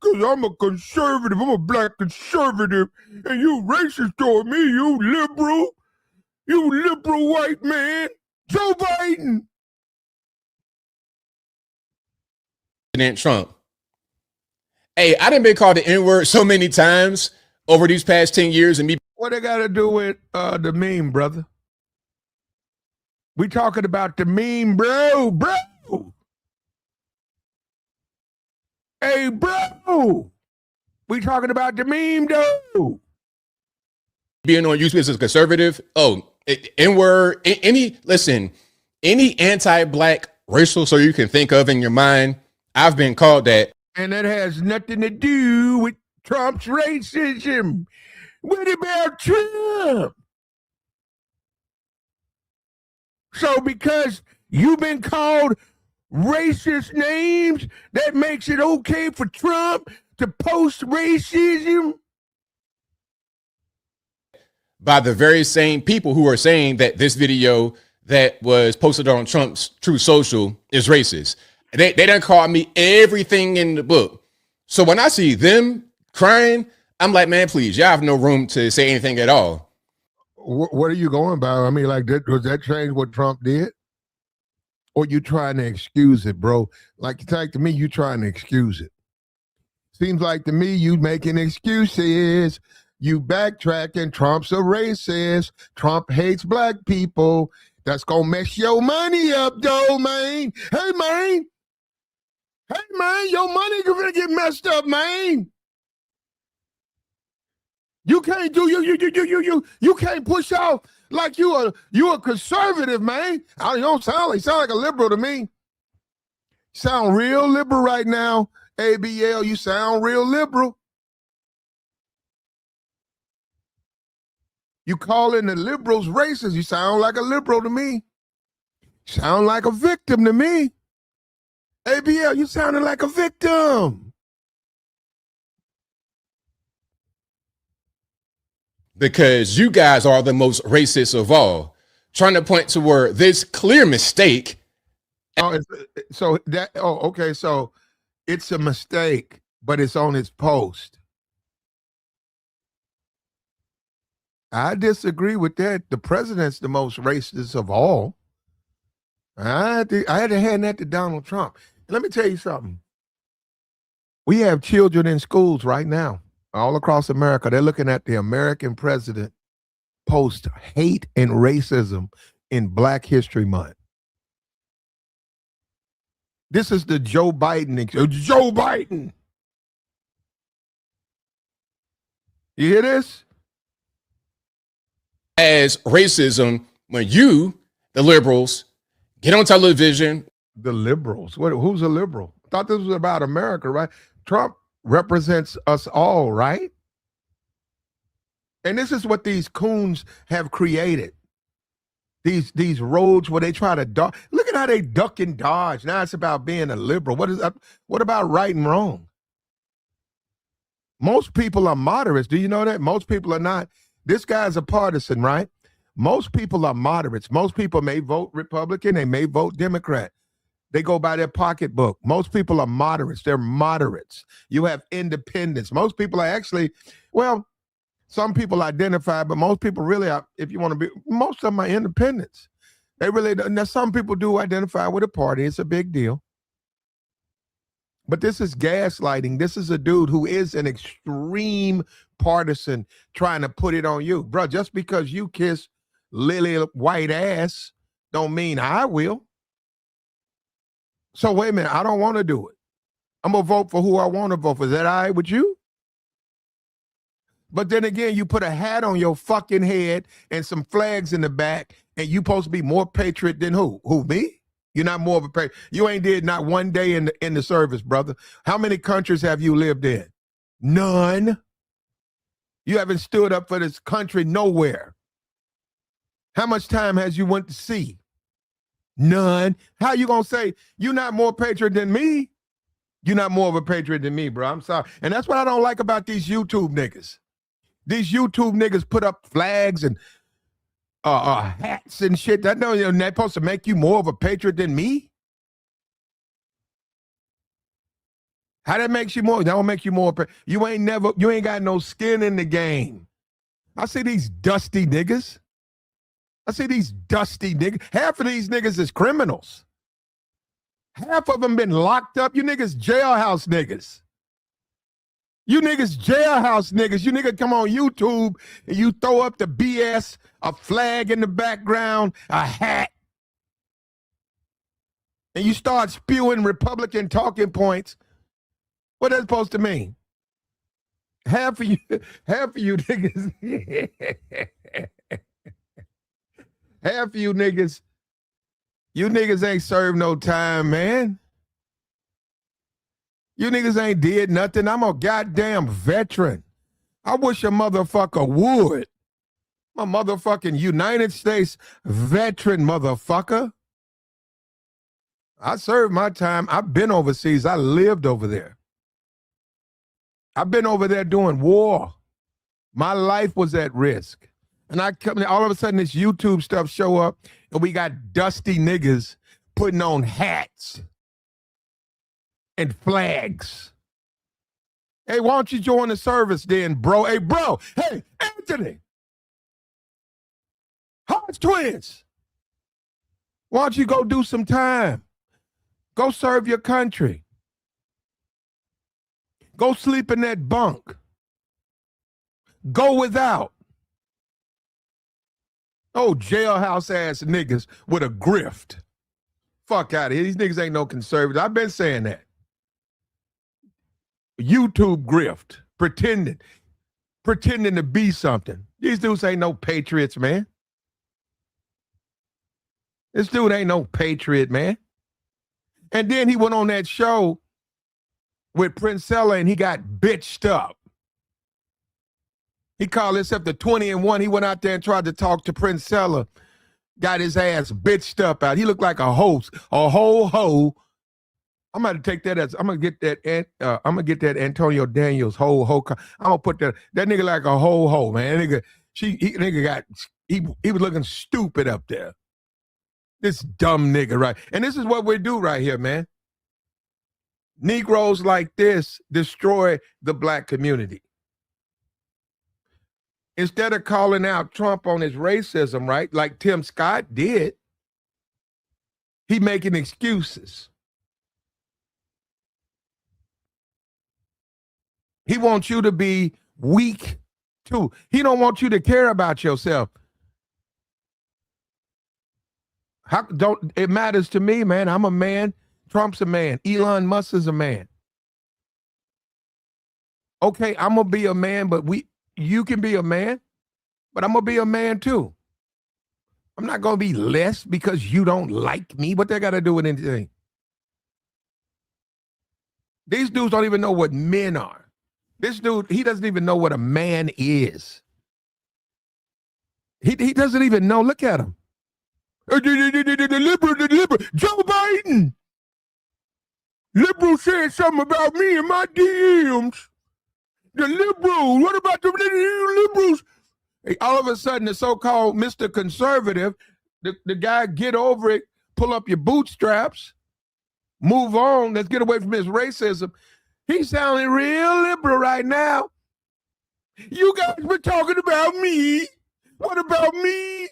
Cause I'm a conservative. I'm a black conservative, and you racist toward me. You liberal white man, Joe Biden. President Trump. Hey, I done been called the N-word so many times over these past 10 years and me. What they got to do with the meme, brother? We talking about the meme, bro. Hey, bro. We talking about the meme, though. Being on YouTube as a conservative. Oh, N-word, any anti-black racial so you can think of in your mind, I've been called that. And that has nothing to do with Trump's racism. What about Trump? So because you've been called racist names, that makes it okay for Trump to post racism? By the very same people who are saying that this video that was posted on Trump's Truth Social is racist. They done called me everything in the book. So when I see them crying, I'm like, man, please, y'all have no room to say anything at all. What are you going by? I mean, like, does that change what Trump did? Or you trying to excuse it, bro? Like to me, you trying to excuse it. Seems like to me you making excuses. You backtracking. Trump's a racist. Trump hates black people. That's gonna mess your money up, though, man. Hey, man. Hey, man, your money gonna get messed up, man. You can't do you can't push out like you a conservative, man. You don't sound like a liberal to me. Sound real liberal right now, ABL. You sound real liberal. You calling the liberals racist. You sound like a liberal to me. Sound like a victim to me. ABL, you sounding like a victim. Because you guys are the most racist of all, trying to point toward this clear mistake. Okay, so it's a mistake, but it's on his post. I disagree with that. The president's the most racist of all. I had to hand that to Donald Trump. Let me tell you something. We have children in schools right now, all across America. They're looking at the American president post hate and racism in Black History Month. This is the Joe Biden. Joe Biden. You hear this? As racism when you, the liberals, get on television. The liberals? Who's a liberal? I thought this was about America, right? Trump represents us all, right? And this is what these coons have created. These roads where they try to duck. Look at how they duck and dodge. Now it's about being a liberal. What about right and wrong? Most people are moderates. Do you know that? Most people are not. This guy's a partisan, right? Most people are moderates. Most people may vote Republican. They may vote Democrat. They go by their pocketbook. Most people are moderates. They're moderates. You have independents. Most people are actually, well, some people identify, but most people really are, if you want to be, most of them are independents. They really, now some people do identify with a party. It's a big deal. But this is gaslighting. This is a dude who is an extreme partisan trying to put it on you. Bro, just because you kiss Lily white ass don't mean I will. So wait a minute, I don't want to do it. I'm going to vote for who I want to vote for. Is that all right with you? But then again, you put a hat on your fucking head and some flags in the back, and you supposed to be more patriot than who? Who, me? You're not more of a patriot. You ain't did not one day in the service, brother. How many countries have you lived in? None. You haven't stood up for this country nowhere. How much time has you went to sea? None. How you gonna say you're not more patriot than me? You're not more of a patriot than me, bro. I'm sorry. And that's what I don't like about these YouTube niggas. These YouTube niggas put up flags and hats and shit. That's supposed to make you more of a patriot than me? How that makes you more? That don't make you more. You ain't got no skin in the game. I see these dusty niggas. Half of these niggas is criminals. Half of them been locked up. You niggas jailhouse niggas. You niggas jailhouse niggas. You niggas come on YouTube and you throw up the BS, a flag in the background, a hat, and you start spewing Republican talking points. What that's supposed to mean? Half of you niggas, half of you niggas ain't served no time, man. You niggas ain't did nothing. I'm a goddamn veteran. I wish a motherfucker would. I'm a motherfucking United States veteran, motherfucker. I served my time. I've been overseas. I lived over there. I've been over there doing war. My life was at risk. And I come, all of a sudden this YouTube stuff show up and we got dusty niggas putting on hats and flags. Hey, why don't you join the service then, bro? Hey, bro. Hey, Anthony. Hodge twins. Why don't you go do some time? Go serve your country. Go sleep in that bunk. Go without. Oh, jailhouse ass niggas with a grift. Fuck out of here. These niggas ain't no conservatives. I've been saying that. YouTube grift. Pretending to be something. These dudes ain't no patriots, man. This dude ain't no patriot, man. And then he went on that show with Princella and he got bitched up. He called himself the 20-and-1. He went out there and tried to talk to Princella. Got his ass bitched up out. He looked like a host, a whole hoe. I'm gonna take that as I'm gonna get that Antonio Daniels whole hoe. I'm gonna put that nigga like a whole hoe, man. He was looking stupid up there. This dumb nigga, right? And this is what we do right here, man. Negroes like this destroy the black community. Instead of calling out Trump on his racism, right, like Tim Scott did, he making excuses. He wants you to be weak, too. He don't want you to care about yourself. It matters to me, man. I'm a man. Trump's a man. Elon Musk is a man. Okay, I'm going to be a man, but you can be a man, but I'm going to be a man too. I'm not going to be less because you don't like me. What they got to do with anything? These dudes don't even know what men are. This dude, he doesn't even know what a man is. He doesn't even know. Look at him. The liberal, Joe Biden. Liberal said something about me in my DMs. The liberals, what about the liberals? Hey, all of a sudden, the so-called Mr. Conservative, the guy, get over it, pull up your bootstraps, move on, let's get away from his racism. He's sounding real liberal right now. You guys were talking about me. What about me?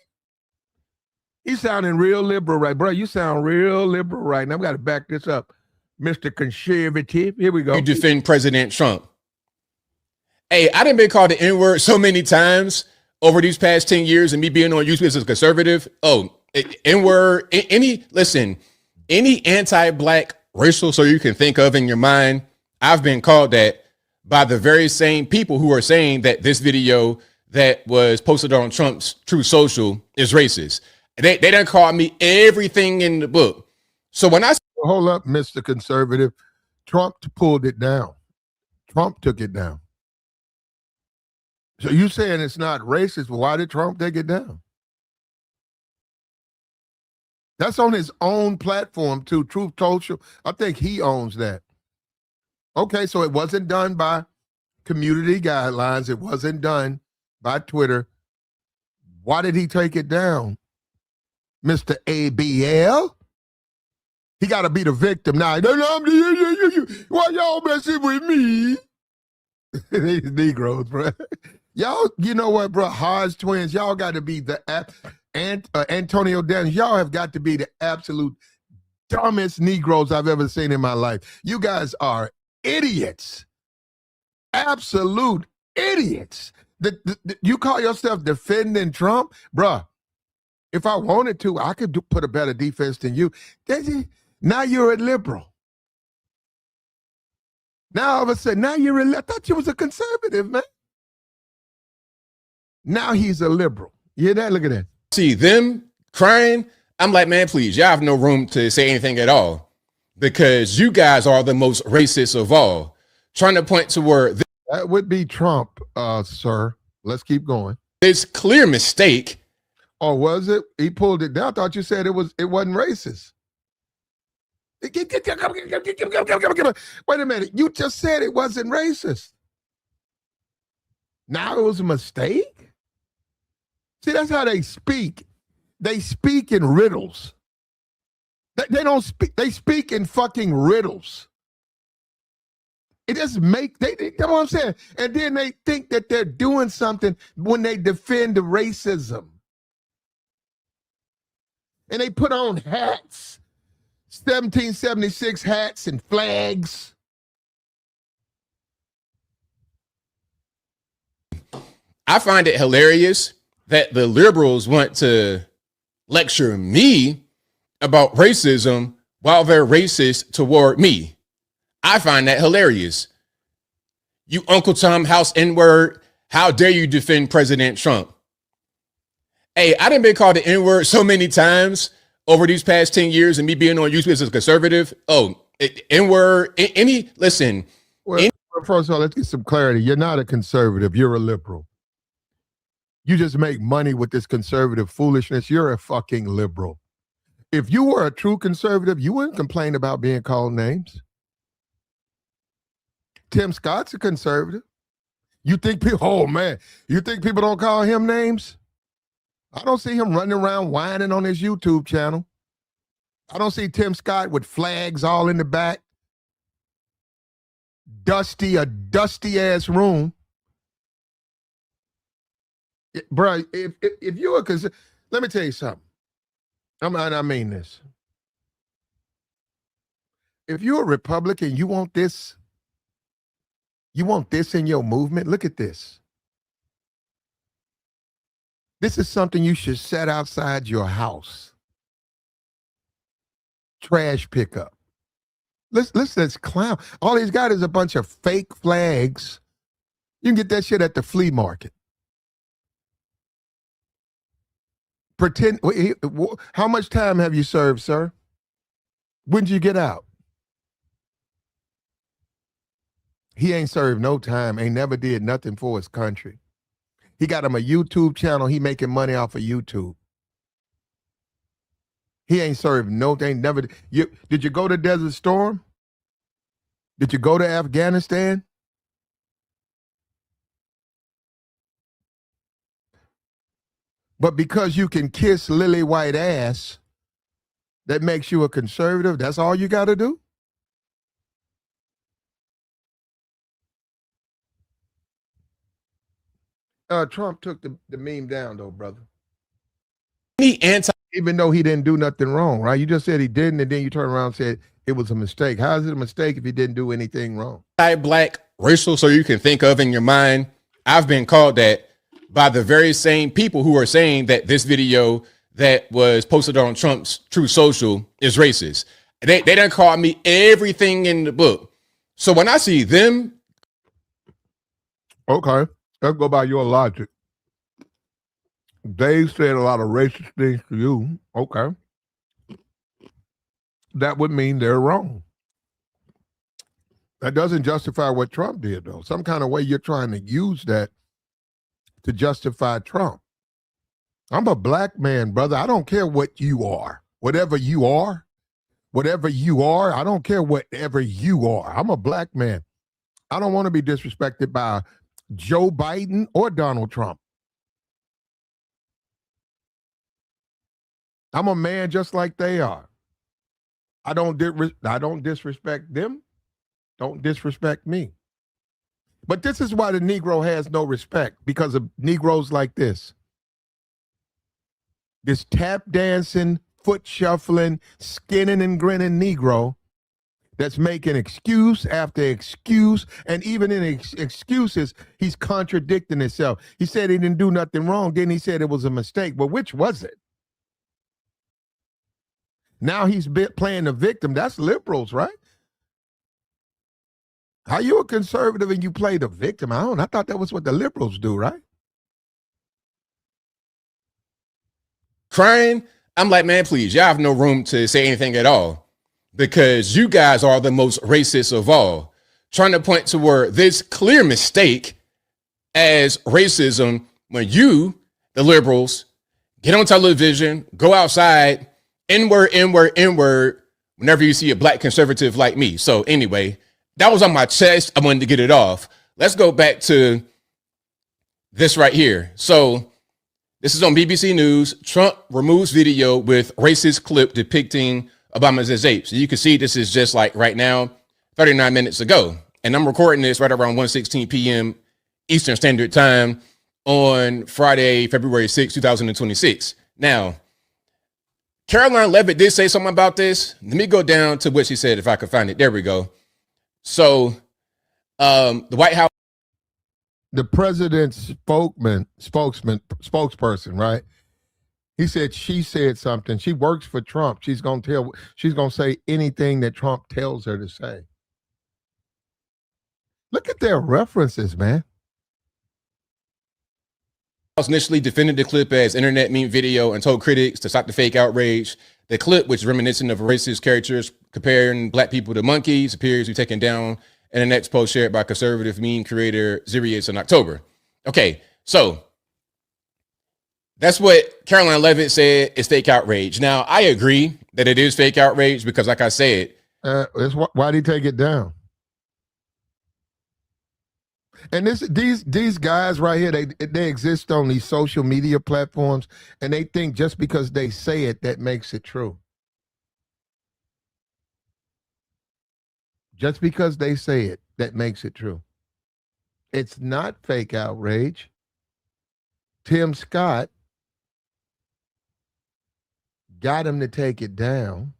He's sounding real liberal, right? Bro, you sound real liberal right now. I've got to back this up. Mr. Conservative. Here we go. You defend President Trump. Hey, I done been called the N-word so many times over these past 10 years and me being on YouTube as a conservative. Oh, N-word, any anti-black racial so you can think of in your mind, I've been called that by the very same people who are saying that this video that was posted on Trump's Truth Social is racist. They done called me everything in the book. So when I hold up, Mr. Conservative, Trump pulled it down. Trump took it down. So you saying it's not racist? Well, why did Trump take it down? That's on his own platform too, Truth Social. I think he owns that. Okay, so it wasn't done by community guidelines. It wasn't done by Twitter. Why did he take it down? Mr. ABL? He got to be the victim now. Why y'all messing with me? These Negroes, bro. Y'all, you know what, bro? Hodge twins, y'all got to be the Antonio Daniels. Y'all have got to be the absolute dumbest Negroes I've ever seen in my life. You guys are idiots. Absolute idiots. You call yourself defending Trump? Bruh, if I wanted to, I could put a better defense than you. Now you're a liberal. Now all of a sudden, I thought you was a conservative, man. Now he's a liberal. You hear that? Look at that. See them crying. I'm like, man, please, y'all have no room to say anything at all because you guys are the most racist of all. Trying to point to where that would be Trump, sir. Let's keep going. This clear mistake. Or was it? He pulled it down. I thought you said it wasn't racist. Wait a minute. You just said it wasn't racist. Now it was a mistake? See, that's how they speak. They speak in riddles. They don't speak. They speak in fucking riddles. It just make, you know what I'm saying? And then they think that they're doing something when they defend the racism. And they put on hats, 1776 hats and flags. I find it hilarious that the liberals want to lecture me about racism while they're racist toward me. I find that hilarious. You Uncle Tom House N-word, how dare you defend President Trump? Hey, I done been called the N-word so many times over these past 10 years and me being on YouTube as a conservative. Oh, N-word, listen. Well, first of all, let's get some clarity. You're not a conservative. You're a liberal. You just make money with this conservative foolishness. You're a fucking liberal. If you were a true conservative, you wouldn't complain about being called names. Tim Scott's a conservative. You think people, oh man, you think people don't call him names? I don't see him running around whining on his YouTube channel. I don't see Tim Scott with flags all in the back. A dusty ass room. Bro, if you're a conservative, let me tell you something. I mean this. If you're a Republican, you want this in your movement? Look at this. This is something you should set outside your house. Trash pickup. Let's clown. All he's got is a bunch of fake flags. You can get that shit at the flea market. Pretend. How much time have you served, sir? When did you get out? He ain't served no time, ain't never did nothing for his country. He got him a YouTube channel. He making money off of YouTube. He ain't served no thing, never. Did you go to Desert Storm? Did you go to Afghanistan? But because you can kiss lily white ass, that makes you a conservative? That's all you got to do? Trump took the meme down, though, brother. Even though he didn't do nothing wrong, right? You just said he didn't, and then you turn around and said it was a mistake. How is it a mistake if he didn't do anything wrong? Black racial, so you can think of in your mind. I've been called that by the very same people who are saying that this video that was posted on Trump's Truth Social is racist. They done called me everything in the book. So when I see them, okay. Let's go by your logic. They said a lot of racist things to you. Okay. That would mean they're wrong. That doesn't justify what Trump did, though. Some kind of way you're trying to use that to justify Trump. I'm a black man, brother. I don't care what you are. Whatever you are, I don't care whatever you are. I'm a black man. I don't want to be disrespected by Joe Biden or Donald Trump. I'm a man just like they are. I don't disrespect them. Don't disrespect me. But this is why the Negro has no respect, because of Negroes like this. This tap dancing, foot shuffling, skinning and grinning Negro that's making excuse after excuse, and even in excuses, he's contradicting himself. He said he didn't do nothing wrong, then he said it was a mistake. But which was it? Now he's playing the victim. That's liberals, right? How you a conservative and you play the victim? I thought that was what the liberals do, right? Crying. I'm like, man, please, y'all have no room to say anything at all because you guys are the most racist of all. Trying to point toward this clear mistake as racism when you, the liberals, get on television, go outside, N-word, N-word, N-word, whenever you see a black conservative like me. So anyway, that was on my chest. I wanted to get it off. Let's go back to this right here. So this is on BBC News. Trump removes video with racist clip depicting Obama as apes. So you can see this is just like right now, 39 minutes ago. And I'm recording this right around 1:16 p.m. Eastern Standard Time on Friday, February 6, 2026. Now, Karoline Leavitt did say something about this. Let me go down to what she said if I could find it. There we go. So the White House, the president's spokesperson, right? He said she said something. She works for Trump. She's gonna say anything that Trump tells her to say. Look at their references, man. initially defended the clip as internet meme video and told critics to stop the fake outrage. The clip, which is reminiscent of racist caricatures comparing black people to monkeys, appears to be taken down in the next post shared by conservative meme creator Zirius in October. Okay, so that's what Karoline Leavitt said is fake outrage. Now, I agree that it is fake outrage because, like I said, why'd he take it down? And these guys right here, they exist on these social media platforms, and they think just because they say it, that makes it true. Just because they say it, that makes it true. It's not fake outrage. Tim Scott got him to take it down,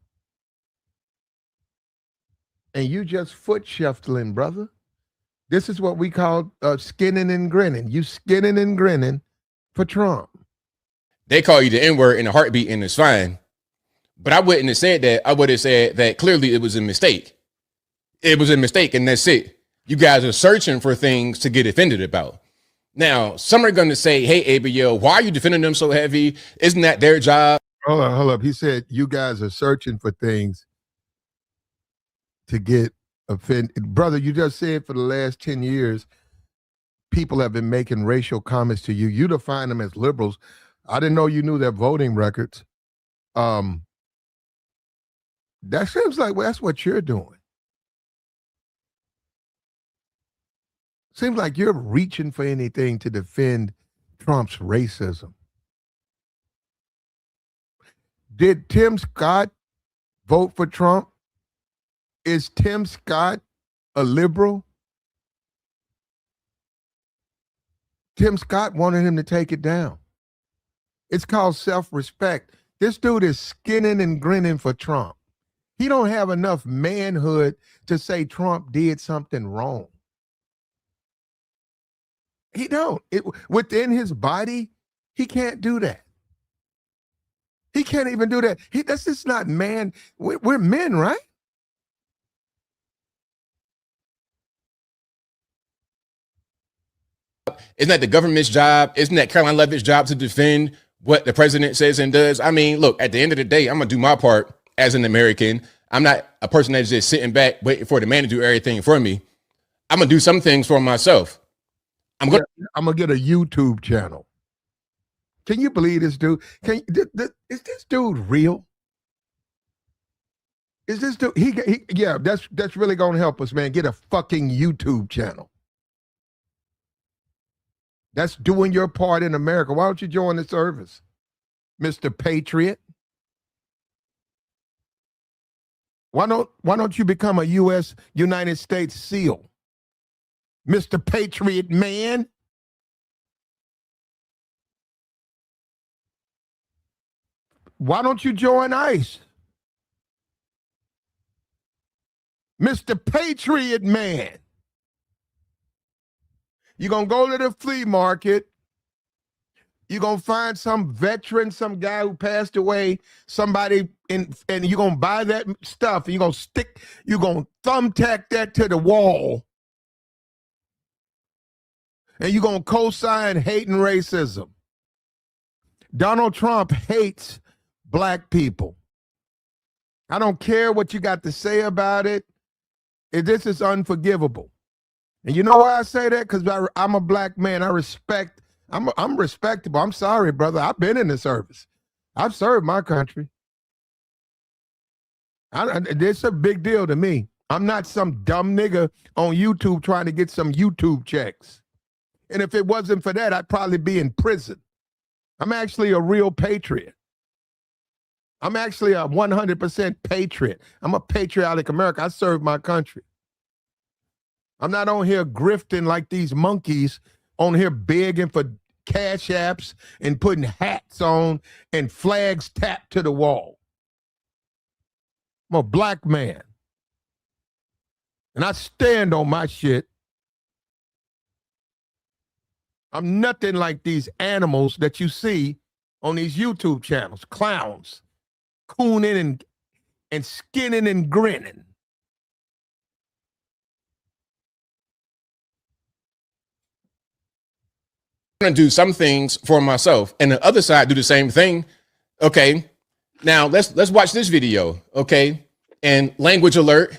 and you just foot shuffling, brother. This is what we call skinning and grinning. You skinning and grinning for Trump. They call you the N-word in a heartbeat, and it's fine. But I wouldn't have said that. I would have said that clearly it was a mistake. It was a mistake, and that's it. You guys are searching for things to get offended about. Now, some are going to say, hey, ABL, why are you defending them so heavy? Isn't that their job? Hold up. He said, you guys are searching for things to get offended. Brother, you just said for the last 10 years, people have been making racial comments to you. You define them as liberals. I didn't know you knew their voting records. That seems like that's what you're doing. Seems like you're reaching for anything to defend Trump's racism. Did Tim Scott vote for Trump? Is Tim Scott a liberal? Tim Scott wanted him to take it down. It's called self-respect. This dude is skinning and grinning for Trump. He don't have enough manhood to say Trump did something wrong. He don't. Within his body, he can't do that. He can't even do that. That's just not man. We're men, right? Isn't that the government's job? Isn't that Karoline Leavitt's job to defend what the president says and does? I mean, look, at the end of the day, I'm going to do my part as an American. I'm not a person that's just sitting back waiting for the man to do everything for me. I'm going to do some things for myself. I'm going to get a YouTube channel. Can you believe this dude? Is this dude real? Is this dude? Yeah, that's really going to help us, man. Get a fucking YouTube channel. That's doing your part in America. Why don't you join the service, Mr. Patriot? Why don't you become a United States SEAL? Mr. Patriot man? Why don't you join ICE? Mr. Patriot Man. You're going to go to the flea market. You're going to find some veteran, some guy who passed away, somebody, and you're going to buy that stuff. And you're going to thumbtack that to the wall. And you're going to co-sign hate and racism. Donald Trump hates black people. I don't care what you got to say about it. This is unforgivable. And you know why I say that? Because I'm a black man. I'm respectable. I'm sorry, brother. I've been in the service. I've served my country. It's a big deal to me. I'm not some dumb nigga on YouTube trying to get some YouTube checks. And if it wasn't for that, I'd probably be in prison. I'm actually a real patriot. I'm actually a 100% patriot. I'm a patriotic American. I serve my country. I'm not on here grifting like these monkeys on here begging for cash apps and putting hats on and flags tapped to the wall. I'm a black man. And I stand on my shit. I'm nothing like these animals that you see on these YouTube channels. Clowns, cooning and skinning and grinning. I'm going to do some things for myself, and the other side do the same thing. Okay, now let's watch this video. Okay, and language alert.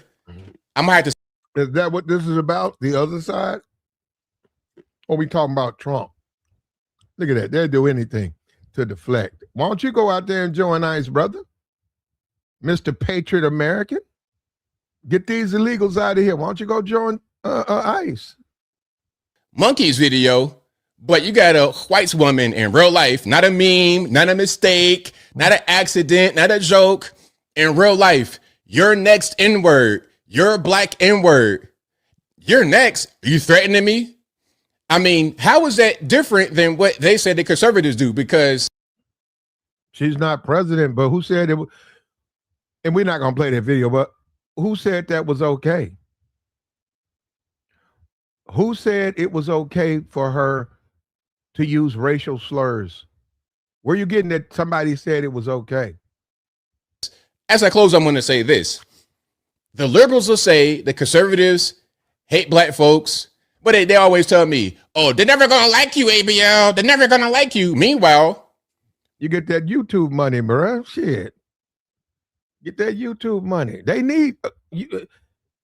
I'm gonna have to. Is that what this is about? The other side? Or we talking about Trump? Look at that. They'll do anything to deflect. Why don't you go out there and join ICE, brother? Mr. Patriot American? Get these illegals out of here. Why don't you go join ICE? Monkeys video, but you got a white woman in real life, not a meme, not a mistake, not an accident, not a joke. In real life, you're next N-word. You're black N-word. You're next. Are you threatening me? I mean, how is that different than what they said the conservatives do? Because she's not president, but who said it? And we're not going to play that video, but who said that was okay? Who said it was okay for her to use racial slurs? Where you getting that somebody said it was okay? As I close, I'm going to say this. The liberals will say the conservatives hate black folks, but they always tell me, oh, they're never going to like you, ABL. They're never going to like you. Meanwhile, you get that YouTube money, bro. Shit. Get that YouTube money. They need,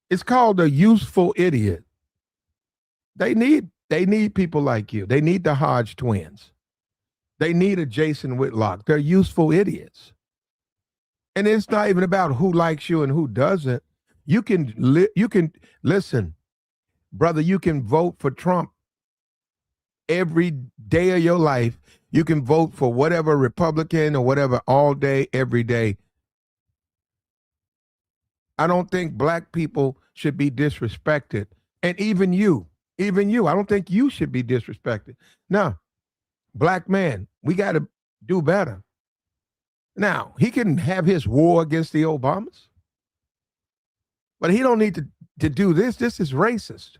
it's called a useful idiot. They need people like you. They need the Hodge twins. They need a Jason Whitlock. They're useful idiots. And it's not even about who likes you and who doesn't. You can listen, brother, you can vote for Trump every day of your life. You can vote for whatever Republican or whatever all day, every day. I don't think black people should be disrespected. And even you, I don't think you should be disrespected. No, black man, we got to do better. Now, he can have his war against the Obamas, but he don't need to do this. This is racist.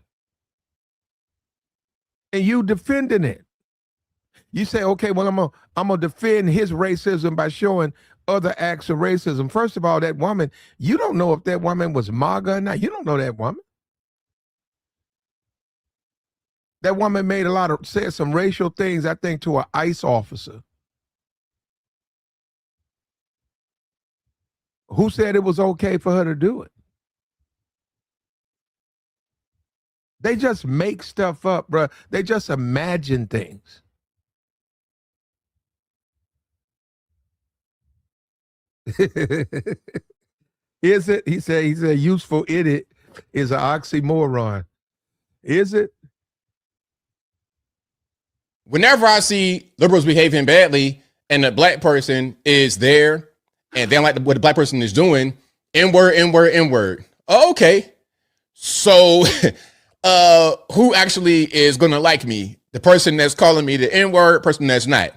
And you defending it. You say, okay, well, I'm gonna defend his racism by showing other acts of racism. First of all, that woman, you don't know if that woman was MAGA or not. You don't know that woman. That woman said some racial things, I think, to an ICE officer. Who said it was okay for her to do it? They just make stuff up, bro. They just imagine things. Is it? He said useful idiot is an oxymoron. Is it? Whenever I see liberals behaving badly and the black person is there and they don't like what the black person is doing, N-word, N-word, N-word. Oh, okay. So who actually is going to like me? The person that's calling me the N-word, person that's not.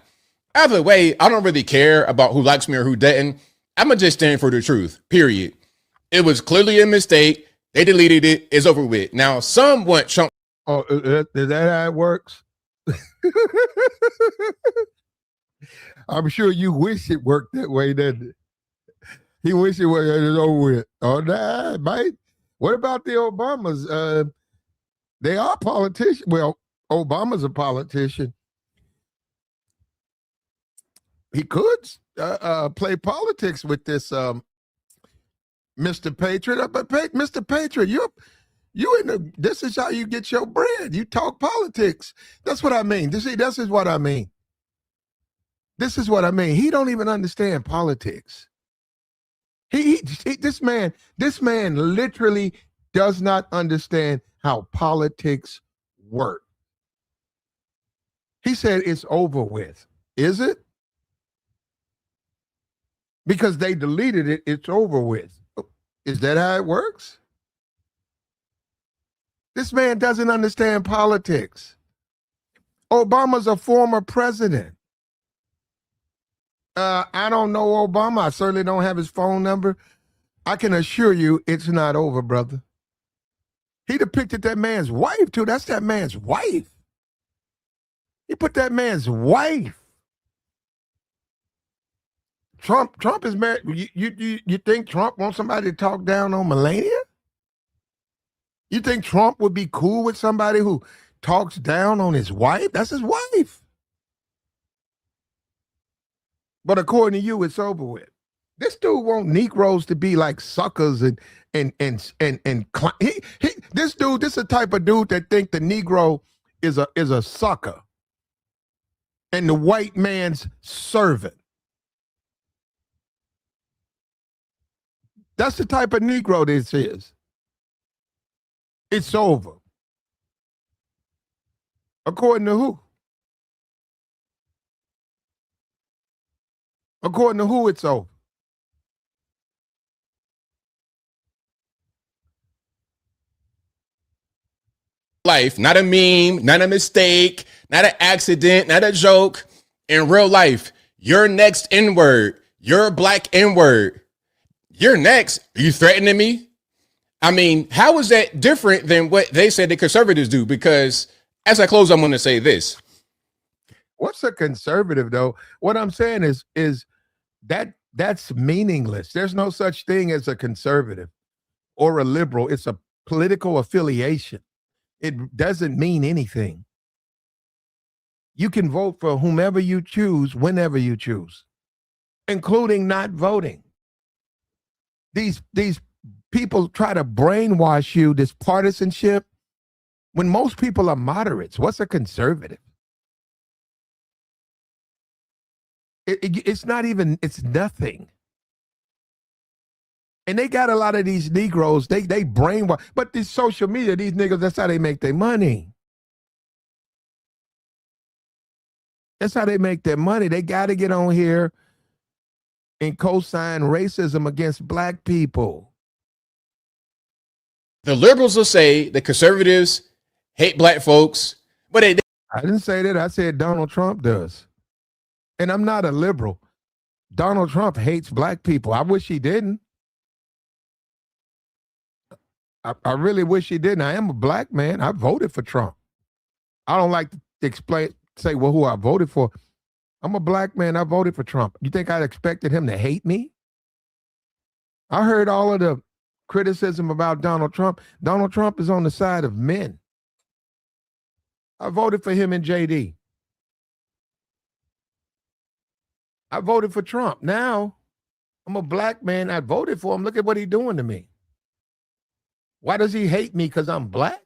Either way, I don't really care about who likes me or who doesn't. I'm going to just stand for the truth, period. It was clearly a mistake. They deleted it. It's over with. Now, some want Trump. Oh, is that how it works? I'm sure you wish it worked that way, didn't it? He wish it was over with. Oh, nah, mate. What about the Obamas? They are politicians. Well, Obama's a politician. He could play politics with this Mr. Patriot. But Mr. Patriot, you in the. This is how you get your bread. You talk politics. That's what I mean. This is what I mean. This is what I mean. He don't even understand politics. This man literally does not understand how politics work. He said it's over with. Is it? Because they deleted it, it's over with. Is that how it works? This man doesn't understand politics. Obama's a former president. I don't know Obama. I certainly don't have his phone number. I can assure you it's not over, brother. He depicted that man's wife, too. That's that man's wife. He put that man's wife. Trump is married. You think Trump wants somebody to talk down on Melania? You think Trump would be cool with somebody who talks down on his wife? That's his wife. But according to you, it's over with. This dude want Negroes to be like suckers and this is the type of dude that think the Negro is a sucker and the white man's servant. That's the type of Negro this is. It's over. According to who? According to who, it's over. Life, not a meme, not a mistake, not an accident, not a joke. In real life, your next N-word, your black N-word, you're next. Are you threatening me? I mean, how is that different than what they said the conservatives do? Because as I close, I'm going to say this. What's a conservative, though? What I'm saying is that's meaningless. There's no such thing as a conservative or a liberal. It's a political affiliation. It doesn't mean anything. You can vote for whomever you choose, whenever you choose, including not voting. These people try to brainwash you, this partisanship, when most people are moderates. What's a conservative? It's not even, it's nothing. And they got a lot of these Negroes, they brainwash, but this social media, these niggas, that's how they make their money. That's how they make their money. They got to get on here and co-sign racism against black people. The liberals will say the conservatives hate black folks, but I didn't say that. I said Donald Trump does. And I'm not a liberal. Donald Trump hates black people. I wish he didn't. I really wish he didn't. I am a black man. I voted for Trump. I don't like to say, well, who I voted for. I'm a black man. I voted for Trump. You think I expected him to hate me? I heard all of the criticism about Donald Trump. Donald Trump is on the side of men. I voted for him and JD. I voted for Trump. Now, I'm a black man. I voted for him. Look at what he's doing to me. Why does he hate me? Because I'm black?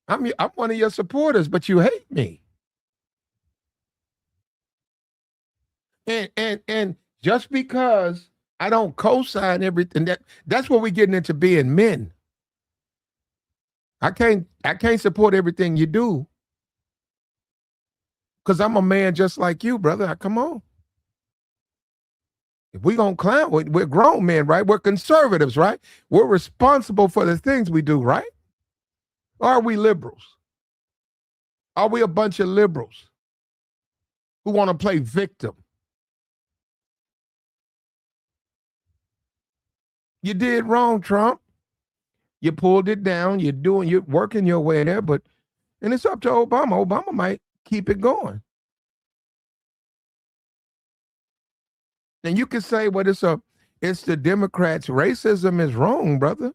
I'm one of your supporters, but you hate me. And just because I don't co-sign everything, that's what we're getting into being men. I can't support everything you do because I'm a man just like you, brother. Come on. If we gonna clown, we're grown men, right? We're conservatives, right? We're responsible for the things we do, right? Or are we liberals? Are we a bunch of liberals who want to play victim? You did wrong, Trump. You pulled it down. You're working your way there, and it's up to Obama. Obama might keep it going. And you can say, well, it's the Democrats. Racism is wrong, brother.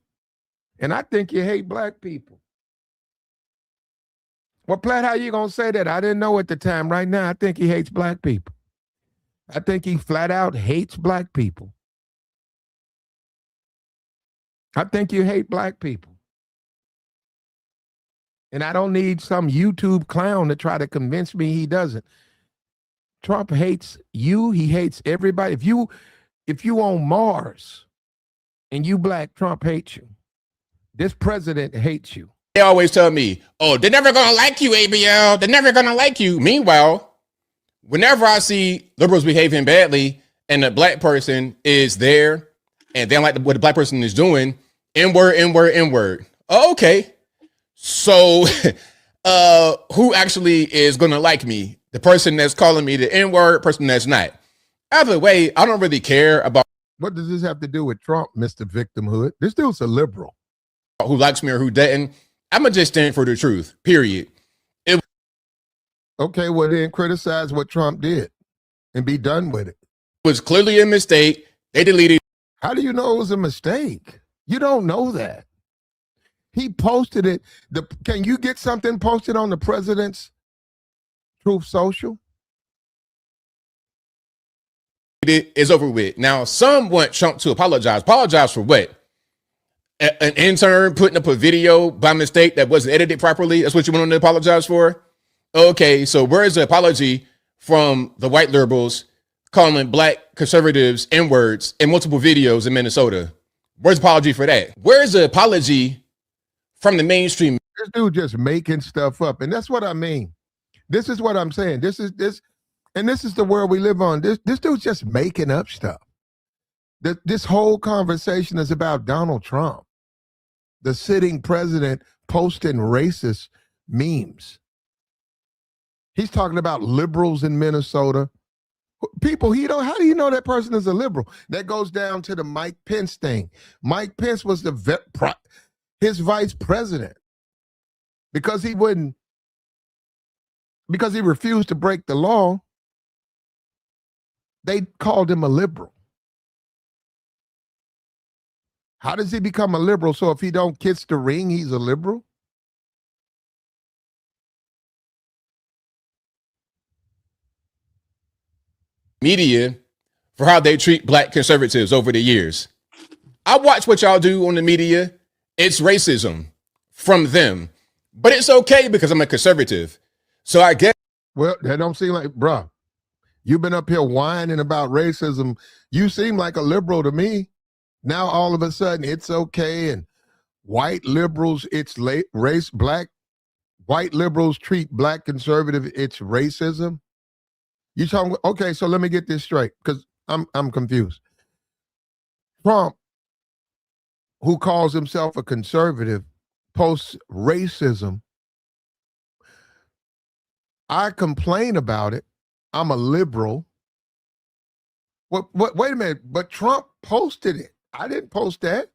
And I think you hate black people. Well, Platt, how you gonna say that? I didn't know at the time. Right now, I think he hates black people. I think he flat out hates black people. I think you hate black people. And I don't need some YouTube clown to try to convince me he doesn't. Trump hates you. He hates everybody. If you on Mars and you black, Trump hates you. This president hates you. They always tell me, oh, they're never going to like you, ABL. They're never going to like you. Meanwhile, whenever I see liberals behaving badly and a black person is there and they don't like what the black person is doing, N-word, N-word, N-word. Oh, okay. So who actually is going to like me? The person that's calling me the N-word, person that's not. Either way, I don't really care about what does this have to do with Trump, Mr. Victimhood? This dude's a liberal. Who likes me or who doesn't. I'm going to just stand for the truth, period. Okay, well then criticize what Trump did and be done with it. It was clearly a mistake. They deleted. How do you know it was a mistake? You don't know that. He posted it. Can you get something posted on the president's Truth Social? It is over with. Now, some want Trump to apologize. Apologize for what? An intern putting up a video by mistake that wasn't edited properly? That's what you want him to apologize for? Okay, so where is the apology from the white liberals calling black conservatives N-words in multiple videos in Minnesota? Where's the apology for that? Where's the apology from the mainstream? This dude just making stuff up. And that's what I mean. This is what I'm saying. This is the world we live on. This dude's just making up stuff. This whole conversation is about Donald Trump, the sitting president posting racist memes. He's talking about liberals in Minnesota. People, how do you know that person is a liberal? That goes down to the Mike Pence thing. Mike Pence was his vice president because he refused to break the law. They called him a liberal. How does he become a liberal? So if he don't kiss the ring, he's a liberal? Media for how they treat black conservatives over the years. I watch what y'all do on the media. It's racism from them, but it's okay because I'm a conservative. So I guess. Well, that don't seem like, bruh, you've been up here whining about racism. You seem like a liberal to me. Now all of a sudden it's okay, and white liberals, it's race, black, white liberals treat black conservative, it's racism. You talking, okay, so let me get this straight, because I'm confused. Trump, who calls himself a conservative, posts racism. I complain about it. I'm a liberal. Wait a minute, but Trump posted it. I didn't post that.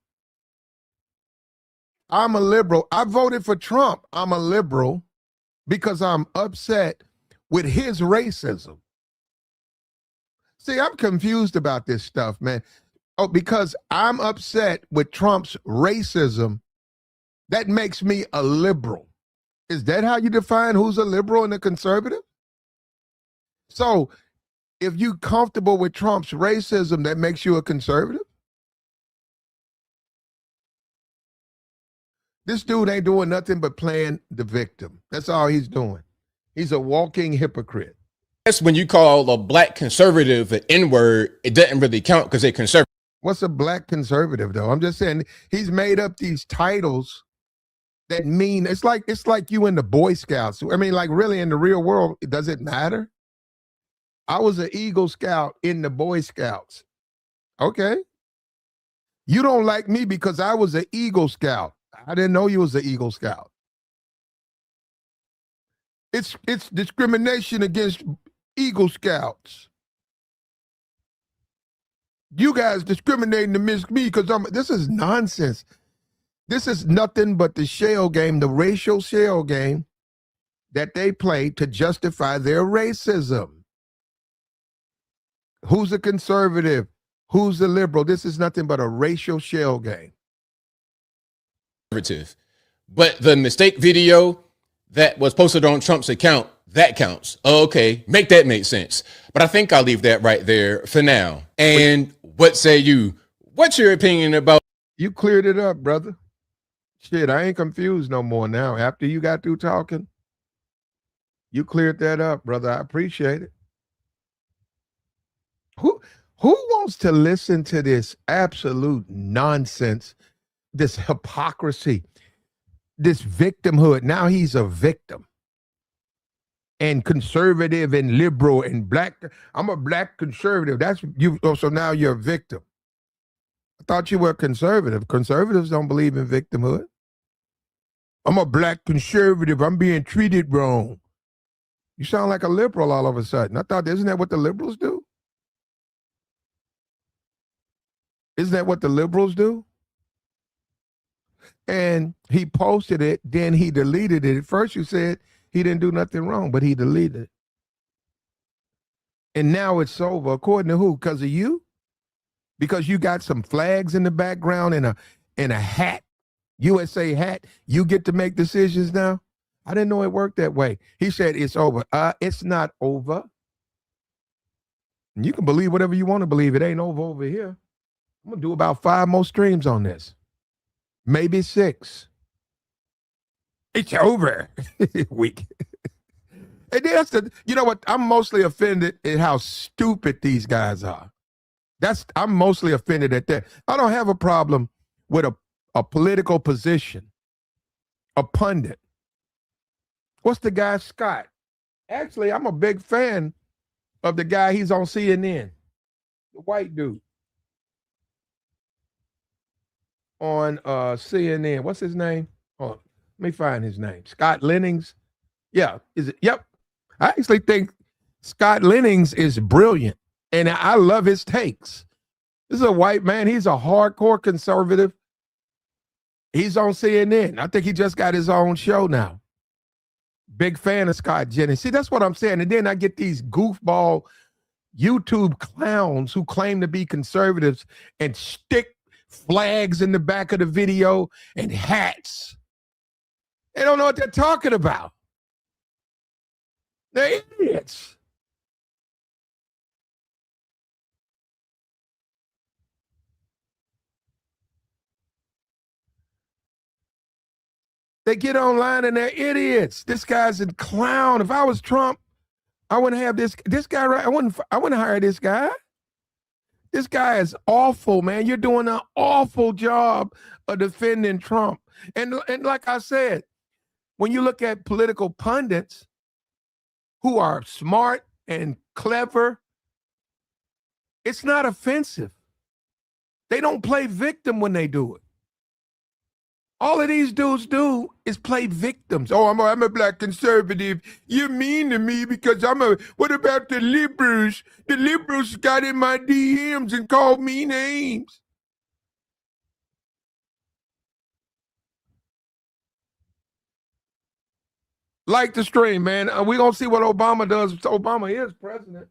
I'm a liberal. I voted for Trump. I'm a liberal because I'm upset with his racism. See, I'm confused about this stuff, man. Oh, because I'm upset with Trump's racism, that makes me a liberal. Is that how you define who's a liberal and a conservative? So if you're comfortable with Trump's racism, that makes you a conservative? This dude ain't doing nothing but playing the victim. That's all he's doing. He's a walking hypocrite. That's when you call a black conservative an N-word, it doesn't really count because they're conservative. What's a black conservative, though? I'm just saying he's made up these titles that mean it's like you in the Boy Scouts. I mean, like really in the real world, does it matter? I was an Eagle Scout in the Boy Scouts. Okay. You don't like me because I was an Eagle Scout. I didn't know you was an Eagle Scout. It's discrimination against Eagle Scouts. You guys discriminating against me because this is nonsense. This is nothing but the shell game, the racial shell game that they play to justify their racism. Who's a conservative? Who's a liberal? This is nothing but a racial shell game. But the mistake video that was posted on Trump's account, that counts. Okay, make that make sense. But I think I'll leave that right there for now. And what say you? What's your opinion about? You cleared it up, brother. Shit, I ain't confused no more now. After you got through talking, you cleared that up, brother. I appreciate it. Who wants to listen to this absolute nonsense, this hypocrisy, this victimhood? Now he's a victim. And conservative and liberal and black. I'm a black conservative. That's you. Oh, so now you're a victim. I thought you were conservative. Conservatives don't believe in victimhood. I'm a black conservative. I'm being treated wrong. You sound like a liberal all of a sudden. I thought, isn't that what the liberals do? Isn't that what the liberals do? And he posted it, then he deleted it. At first you said he didn't do nothing wrong, but he deleted it. And now it's over. According to who? Because of you? Because you got some flags in the background and a hat, USA hat. You get to make decisions now? I didn't know it worked that way. He said it's over. It's not over. And you can believe whatever you want to believe. It ain't over here. I'm going to do about 5 more streams on this. Maybe 6. It's over. Weak. And that's you know what? I'm mostly offended at how stupid these guys are. I'm mostly offended at that. I don't have a problem with a political position, a pundit. What's the guy, Scott? Actually, I'm a big fan of the guy. He's on CNN, the white dude on CNN. What's his name? Oh, let me find his name. Scott Lennings. Yeah, is it? Yep. I actually think Scott Lennings is brilliant, and I love his takes. This is a white man. He's a hardcore conservative. He's on CNN. I think he just got his own show now. Big fan of Scott Jennings. See, that's what I'm saying. And then I get these goofball YouTube clowns who claim to be conservatives and stick flags in the back of the video and hats. They don't know what they're talking about. They're idiots. They get online and they're idiots. This guy's a clown. If I was Trump, I wouldn't have this guy right. I wouldn't hire this guy. This guy is awful, man. You're doing an awful job of defending Trump. And like I said, when you look at political pundits who are smart and clever, it's not offensive. They don't play victim when they do it. All of these dudes do is play victims. Oh, I'm a black conservative. You're mean to me because what about the liberals? The liberals got in my DMs and called me names. Like the stream, man. We're going to see what Obama does. Obama is president.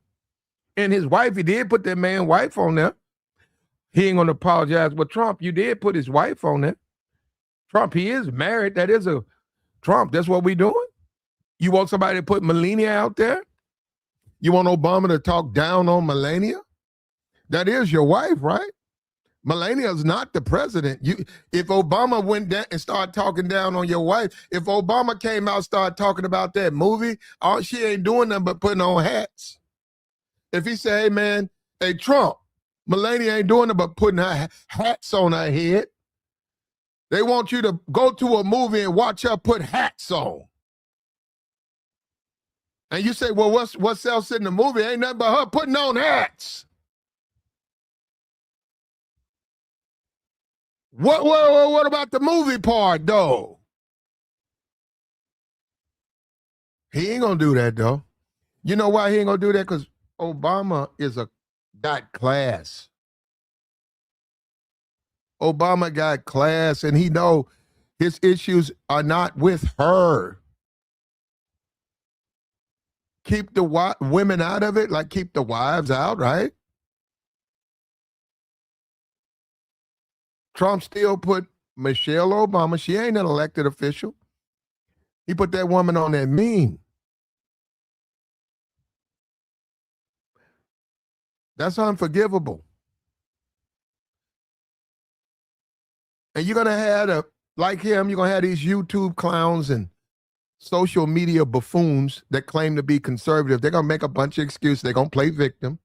And his wife, he did put that man's wife on there. He ain't going to apologize. But Trump, you did put his wife on there. Trump, he is married. That is a Trump. That's what we doing. You want somebody to put Melania out there? You want Obama to talk down on Melania? That is your wife, right? Melania is not the president. If Obama went down and started talking down on your wife, if Obama came out and started talking about that movie, she ain't doing nothing but putting on hats. If he say, hey, man, hey, Trump, Melania ain't doing nothing but putting her hats on her head. They want you to go to a movie and watch her put hats on. And you say, well, what's else in the movie? Ain't nothing but her putting on hats. What about the movie part, though? He ain't going to do that, though. You know why he ain't going to do that? Because Obama got class. Obama got class, and he know his issues are not with her. Keep the women out of it, like keep the wives out, right? Trump still put Michelle Obama, she ain't an elected official. He put that woman on that meme. That's unforgivable. And you're going to have, like him, you're going to have these YouTube clowns and social media buffoons that claim to be conservative. They're going to make a bunch of excuses. They're going to play victim.